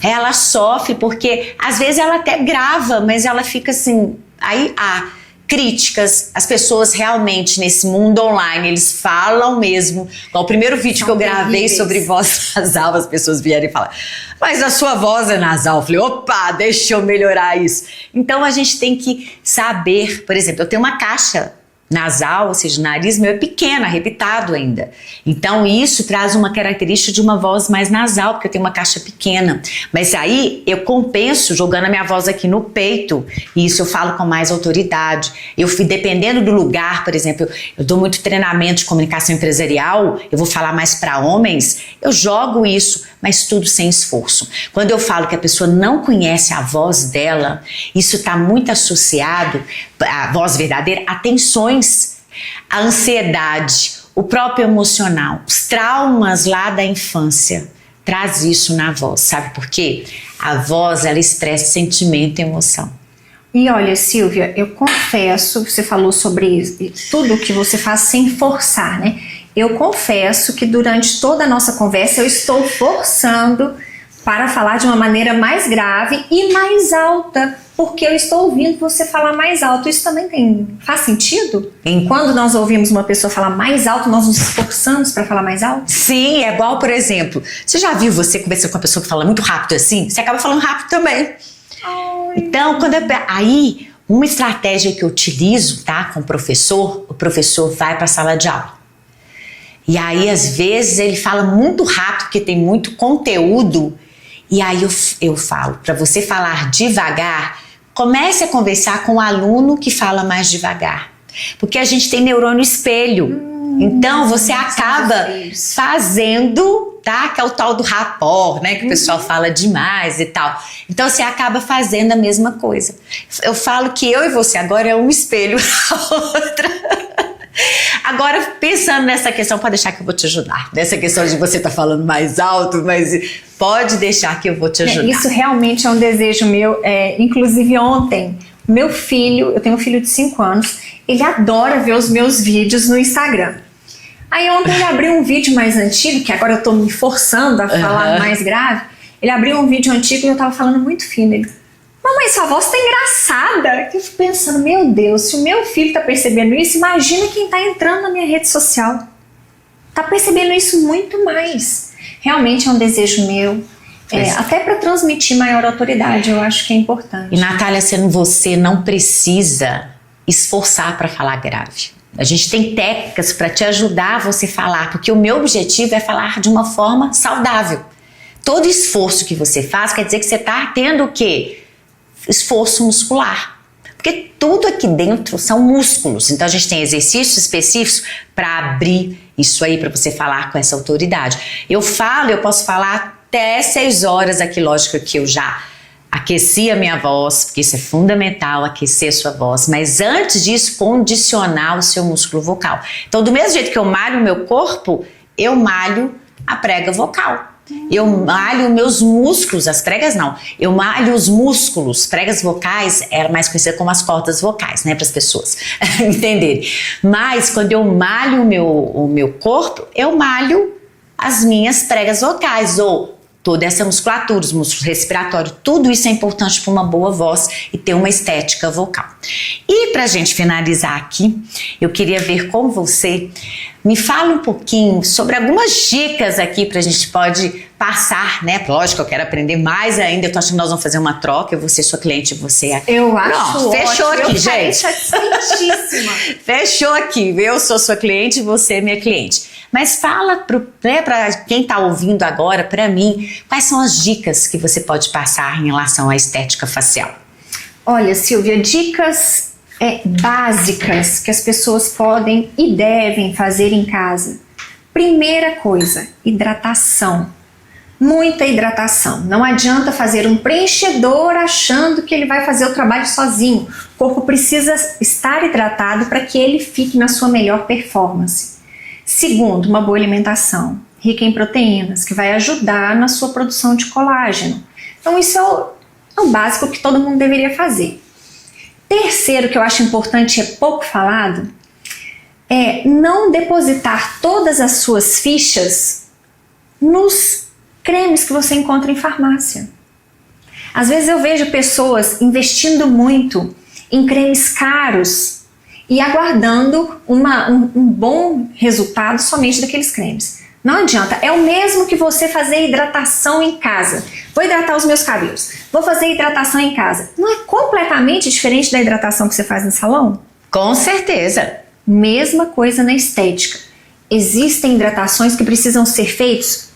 Ela sofre porque, às vezes, ela até grava, mas ela fica assim... Aí há críticas, as pessoas realmente, nesse mundo online, eles falam mesmo. O primeiro vídeo que eu gravei sobre voz nasal, as pessoas vieram e falaram, mas a sua voz é nasal. Eu falei, opa, deixa eu melhorar isso. Então, a gente tem que saber, por exemplo, eu tenho uma caixa nasal, ou seja, o nariz meu é pequeno, arrebitado ainda. Então isso traz uma característica de uma voz mais nasal, porque eu tenho uma caixa pequena. Mas aí eu compenso jogando a minha voz aqui no peito, e isso eu falo com mais autoridade. Eu fui dependendo do lugar, por exemplo, eu dou muito treinamento de comunicação empresarial, eu vou falar mais para homens, eu jogo isso, mas tudo sem esforço. Quando eu falo que a pessoa não conhece a voz dela, isso está muito associado, a voz verdadeira, a tensões, a ansiedade, o próprio emocional, os traumas lá da infância, traz isso na voz, sabe por quê? A voz, ela expressa sentimento e emoção. E olha, Silvia, eu confesso, você falou sobre tudo que você faz sem forçar, né? Eu confesso que durante toda a nossa conversa eu estou forçando para falar de uma maneira mais grave e mais alta, porque eu estou ouvindo você falar mais alto. Isso também faz sentido? Quando nós ouvimos uma pessoa falar mais alto, nós nos esforçamos para falar mais alto? Sim, é igual, por exemplo, você já viu você conversar com uma pessoa que fala muito rápido assim? Você acaba falando rápido também. Ai. Então, aí, uma estratégia que eu utilizo, tá, com o professor vai para a sala de aula. E aí, às vezes, ele fala muito rápido, porque tem muito conteúdo. E aí eu falo, para você falar devagar, comece a conversar com o aluno que fala mais devagar. Porque a gente tem neurônio espelho. Então você acaba fazendo, tá? Que é o tal do rapport, né? Que o pessoal fala demais e tal. Então você acaba fazendo a mesma coisa. Eu falo que eu e você agora é um espelho a outra. Agora, pensando nessa questão, pode deixar que eu vou te ajudar. Nessa questão de você estar falando mais alto, mas pode deixar que eu vou te ajudar. Isso realmente é um desejo meu. Inclusive ontem, meu filho, eu tenho um filho de 5 anos, ele adora ver os meus vídeos no Instagram. Aí ontem ele abriu um vídeo mais antigo, que agora eu tô me forçando a falar mais grave. Ele abriu um vídeo antigo e eu tava falando muito fino. Ele: mamãe, sua voz tá engraçada. Eu fico pensando, meu Deus, se o meu filho tá percebendo isso, imagina quem tá entrando na minha rede social. Tá percebendo isso muito mais. Realmente é um desejo meu. Até para transmitir maior autoridade, eu acho que é importante. E Natália, você não precisa esforçar para falar grave. A gente tem técnicas para te ajudar a você falar, porque o meu objetivo é falar de uma forma saudável. Todo esforço que você faz quer dizer que você está tendo o quê? Esforço muscular. Porque tudo aqui dentro são músculos. Então a gente tem exercícios específicos para abrir isso aí, para você falar com essa autoridade. Eu posso falar até 6 horas aqui, lógico que eu já aqueci a minha voz, porque isso é fundamental, aquecer a sua voz, mas antes disso, condicionar o seu músculo vocal. Então, do mesmo jeito que eu malho o meu corpo, eu malho a prega vocal. Eu malho meus músculos, as pregas não, eu malho os músculos. Pregas vocais era mais conhecida como as cordas vocais, né, para as pessoas entenderem. Mas quando eu malho o meu corpo, eu malho as minhas pregas vocais, ou toda essa musculatura, os músculos respiratórios, tudo isso é importante para uma boa voz e ter uma estética vocal. E para a gente finalizar aqui, eu queria ver com você, me fala um pouquinho sobre algumas dicas aqui para a gente pode passar, né? Lógico, eu quero aprender mais ainda, eu tô achando que nós vamos fazer uma troca, eu vou ser sua cliente, você é... Eu acho ótimo. Fechou aqui, gente. Satisfeitíssima. Fechou aqui, eu sou sua cliente, você é minha cliente. Mas fala para quem está ouvindo agora, para mim, quais são as dicas que você pode passar em relação à estética facial? Olha, Silvia, dicas básicas que as pessoas podem e devem fazer em casa. Primeira coisa, hidratação. Muita hidratação. Não adianta fazer um preenchedor achando que ele vai fazer o trabalho sozinho. O corpo precisa estar hidratado para que ele fique na sua melhor performance. Segundo, uma boa alimentação, rica em proteínas, que vai ajudar na sua produção de colágeno. Então isso é o básico que todo mundo deveria fazer. Terceiro, que eu acho importante e é pouco falado, é não depositar todas as suas fichas nos cremes que você encontra em farmácia. Às vezes eu vejo pessoas investindo muito em cremes caros e aguardando um bom resultado somente daqueles cremes. Não adianta, é o mesmo que você fazer hidratação em casa. Vou hidratar os meus cabelos, vou fazer hidratação em casa. Não é completamente diferente da hidratação que você faz no salão? Com certeza. Mesma coisa na estética. Existem hidratações que precisam ser feitas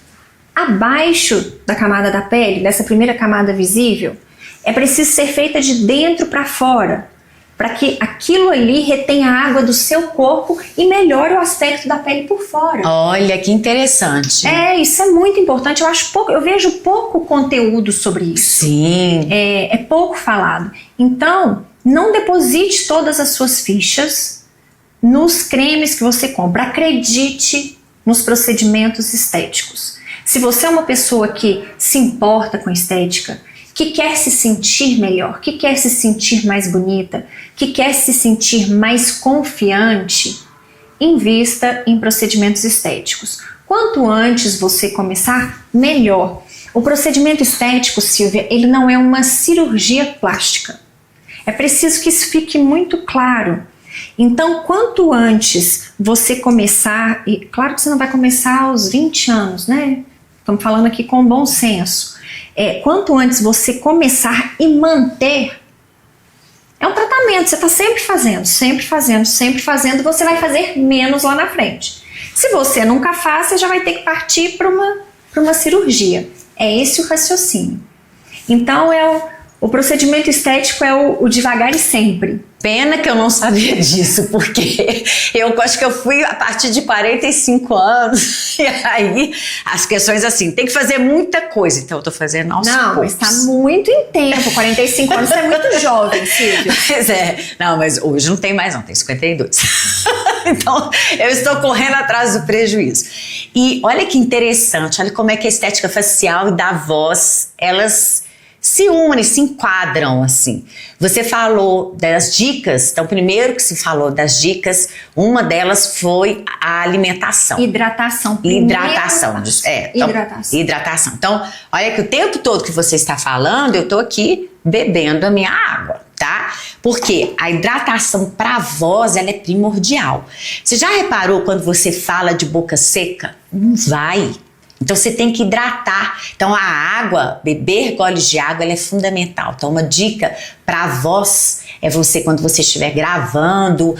abaixo da camada da pele, dessa primeira camada visível. É preciso ser feita de dentro para fora, para que aquilo ali retenha a água do seu corpo e melhore o aspecto da pele por fora. Olha, que interessante. Isso é muito importante. Eu vejo pouco conteúdo sobre isso. Sim. É pouco falado. Então, não deposite todas as suas fichas nos cremes que você compra. Acredite nos procedimentos estéticos. Se você é uma pessoa que se importa com estética, que quer se sentir melhor, que quer se sentir mais bonita, que quer se sentir mais confiante, invista em procedimentos estéticos. Quanto antes você começar, melhor. O procedimento estético, Silvia, ele não é uma cirurgia plástica. É preciso que isso fique muito claro. Então, quanto antes você começar, e claro que você não vai começar aos 20 anos, né? Estamos falando aqui com bom senso. Quanto antes você começar e manter, é um tratamento, você está sempre fazendo, você vai fazer menos lá na frente. Se você nunca faz, você já vai ter que partir para uma cirurgia. É esse o raciocínio. Então, O procedimento estético é o devagar e sempre. Pena que eu não sabia disso, porque eu acho que eu fui a partir de 45 anos, e aí as questões assim, tem que fazer muita coisa, então eu tô fazendo aos poucos. Não, mas tá muito em tempo, 45 anos é muito jovem, Silvia. Pois é, não, mas hoje não tem mais não, tem 52. Então eu estou correndo atrás do prejuízo. E olha que interessante, olha como é que a estética facial e da voz, elas se unem, se enquadram assim. Você falou das dicas, então primeiro que se falou das dicas, uma delas foi a alimentação. Hidratação. Hidratação. Então, hidratação. Então, olha que o tempo todo que você está falando, eu tô aqui bebendo a minha água, tá? Porque a hidratação para a voz, ela é primordial. Você já reparou quando você fala de boca seca? Não vai. Então você tem que hidratar. Então a água, beber goles de água, ela é fundamental. Então uma dica para a voz é você, quando você estiver gravando,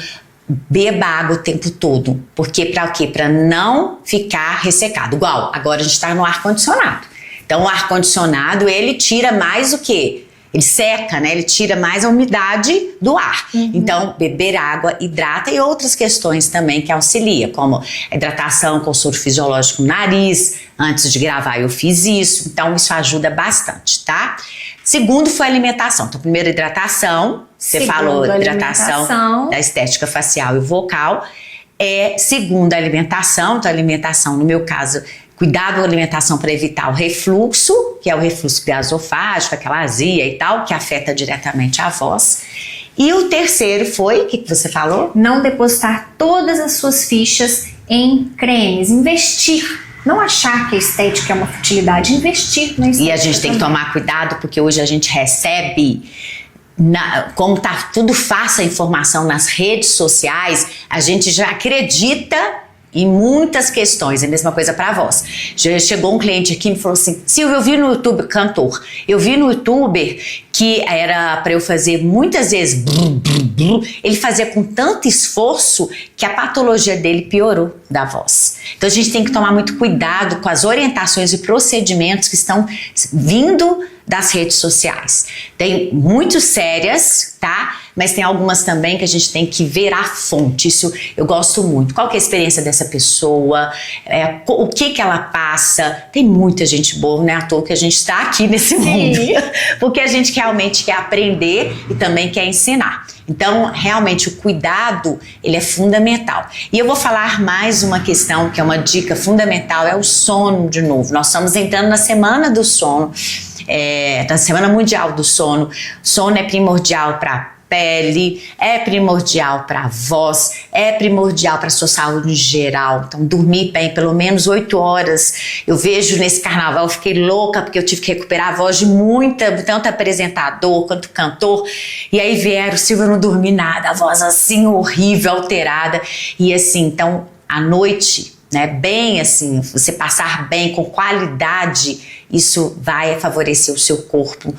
beba água o tempo todo. Porque para o quê? Para não ficar ressecado. Igual, agora a gente está no ar-condicionado. Então o ar-condicionado, ele tira mais o quê? Ele seca, né? Ele tira mais a umidade do ar. Então, beber água hidrata, e outras questões também que auxilia, como a hidratação com soro fisiológico no nariz. Antes de gravar eu fiz isso, então isso ajuda bastante, tá? Segundo foi a alimentação. Então, primeiro hidratação, você falou hidratação da estética facial e vocal. Segunda, alimentação. Então, alimentação, no meu caso, cuidado com a alimentação para evitar o refluxo, que é o refluxo gasofágico, aquela azia e tal, que afeta diretamente a voz. E o terceiro foi, o que você falou? Não depositar todas as suas fichas em cremes, investir. Não achar que a estética é uma futilidade, investir na estética. E a gente tem que tomar cuidado, porque hoje a gente recebe, como tá tudo fácil a informação nas redes sociais, a gente já acredita em muitas questões. É a mesma coisa para a voz. Já chegou um cliente aqui e me falou assim: Silvia, eu vi no YouTube, cantor, eu vi no YouTuber que era para eu fazer muitas vezes ele fazia com tanto esforço que a patologia dele piorou da voz. Então a gente tem que tomar muito cuidado com as orientações e procedimentos que estão vindo das redes sociais. Tem muito sérias, tá? Mas tem algumas também que a gente tem que ver a fonte. Isso eu gosto muito. Qual que é a experiência dessa pessoa? O que ela passa? Tem muita gente boa, não é à toa que a gente está aqui nesse mundo. Porque a gente realmente quer aprender e também quer ensinar. Então, realmente, o cuidado, ele é fundamental. E eu vou falar mais uma questão, que é uma dica fundamental, é o sono de novo. Nós estamos entrando na Semana do Sono, da Semana Mundial do Sono. Sono é primordial para pele, é primordial para a voz, é primordial para a sua saúde em geral. Então, dormir bem, pelo menos 8 horas. Eu vejo nesse carnaval, eu fiquei louca porque eu tive que recuperar a voz de tanto apresentador quanto cantor. E aí vieram, Silvia, eu não dormi nada, a voz assim horrível, alterada. E assim, então, à noite, né, bem assim, você passar bem, com qualidade, isso vai favorecer o seu corpo.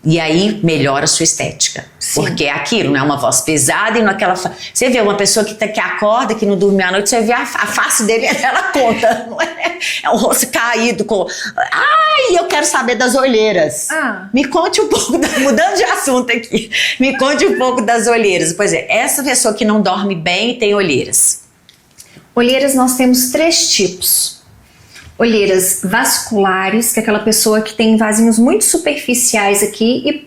E aí melhora a sua estética. Sim. Porque é aquilo, não é uma voz pesada e naquela. Você vê uma pessoa que acorda, que não dormiu à noite, você vê a face dele, ela conta. Não é? É um rosto caído com. Ai, eu quero saber das olheiras. Me conte um pouco, mudando de assunto aqui. Me conte um pouco das olheiras. Pois é, essa pessoa que não dorme bem e tem olheiras. Olheiras nós temos 3 tipos. Olheiras vasculares, que é aquela pessoa que tem vasinhos muito superficiais aqui e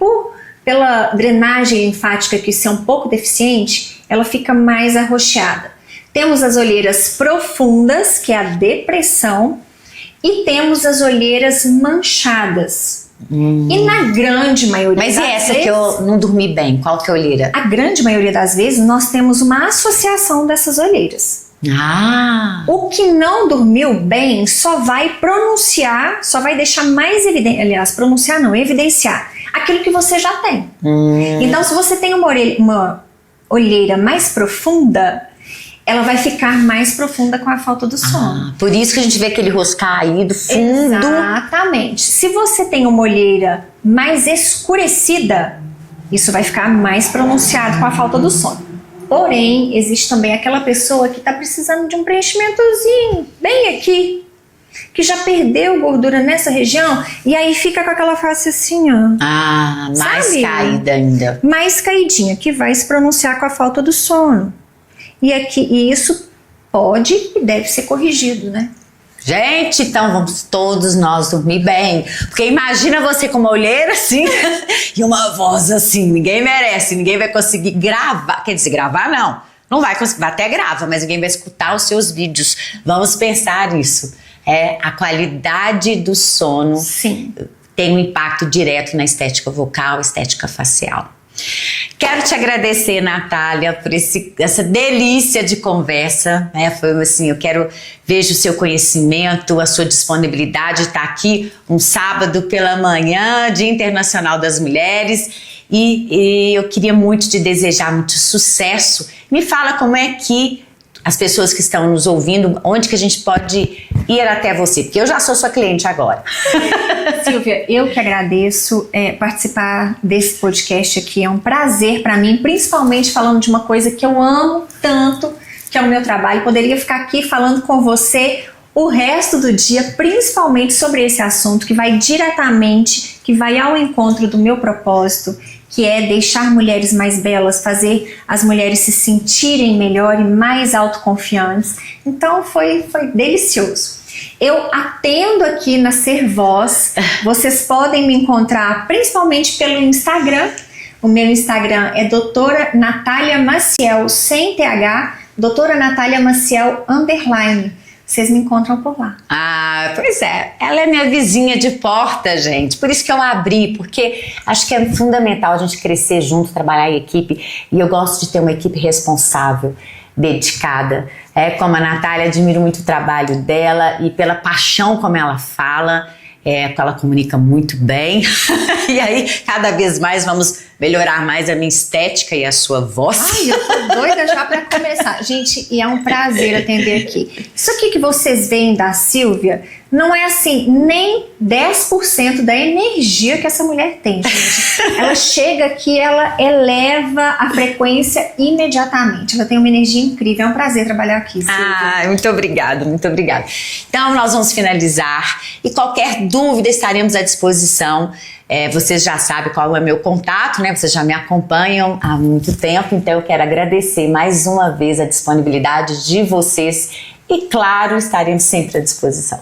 pela drenagem linfática que ser um pouco deficiente, ela fica mais arroxeada. Temos as olheiras profundas, que é a depressão, e temos as olheiras manchadas. E na grande maioria das vezes... Mas e essa que eu não dormi bem? Qual que é a olheira? A grande maioria das vezes nós temos uma associação dessas olheiras. O que não dormiu bem só vai pronunciar, só vai deixar mais evidente, aliás, pronunciar não, evidenciar aquilo que você já tem. Então, se você tem uma olheira mais profunda, ela vai ficar mais profunda com a falta do sono. Por isso que a gente vê aquele rosto caído, fundo. Exatamente. Se você tem uma olheira mais escurecida, isso vai ficar mais pronunciado com a falta do sono. Porém, existe também aquela pessoa que está precisando de um preenchimentozinho, bem aqui. que já perdeu gordura nessa região e aí fica com aquela face assim, ó. Ah, mais Sabe? caída ainda. Mais caidinha, que vai se pronunciar com a falta do sono. E isso pode e deve ser corrigido, né? Gente, então vamos todos nós dormir bem. Porque imagina você com uma olheira assim e uma voz assim. Ninguém merece, ninguém vai conseguir gravar. Quer dizer, gravar não. Não vai conseguir, até grava, mas ninguém vai escutar os seus vídeos. Vamos pensar nisso. A qualidade do sono Sim. tem um impacto direto na estética vocal, estética facial. Quero te agradecer, Natália, por essa delícia de conversa, né? Foi assim, vejo o seu conhecimento, a sua disponibilidade de estar aqui um sábado pela manhã, Dia Internacional das Mulheres, e eu queria muito te desejar muito sucesso. Me fala como é que as pessoas que estão nos ouvindo, onde que a gente pode ir até você, porque eu já sou sua cliente agora. Silvia, eu que agradeço participar desse podcast aqui, é um prazer para mim, principalmente falando de uma coisa que eu amo tanto, que é o meu trabalho. Poderia ficar aqui falando com você o resto do dia, principalmente sobre esse assunto que vai diretamente, que vai ao encontro do meu propósito, que é deixar mulheres mais belas, fazer as mulheres se sentirem melhor e mais autoconfiantes. Então foi delicioso. Eu atendo aqui na Ser Voz. Vocês podem me encontrar principalmente pelo Instagram. O meu Instagram é doutora Natália Maciel, sem TH, doutora Natália Maciel _. Vocês me encontram por lá. Ah, pois é. Ela é minha vizinha de porta, gente. Por isso que eu abri, porque acho que é fundamental a gente crescer junto, trabalhar em equipe. E eu gosto de ter uma equipe responsável, dedicada. Como a Natália, admiro muito o trabalho dela e pela paixão como ela fala. Porque ela comunica muito bem. E aí, cada vez mais, vamos melhorar mais a minha estética e a sua voz. Ai, eu tô doida já pra começar. Gente, e é um prazer atender aqui. Isso aqui que vocês veem da Silvia não é assim, nem 10% da energia que essa mulher tem, gente. Ela chega aqui, ela eleva a frequência imediatamente. Ela tem uma energia incrível. É um prazer trabalhar aqui, Silvia. Ah, muito obrigada, muito obrigada. Então, nós vamos finalizar. E qualquer dúvida, estaremos à disposição. Vocês já sabem qual é o meu contato, né? Vocês já me acompanham há muito tempo, então eu quero agradecer mais uma vez a disponibilidade de vocês e, claro, estaremos sempre à disposição.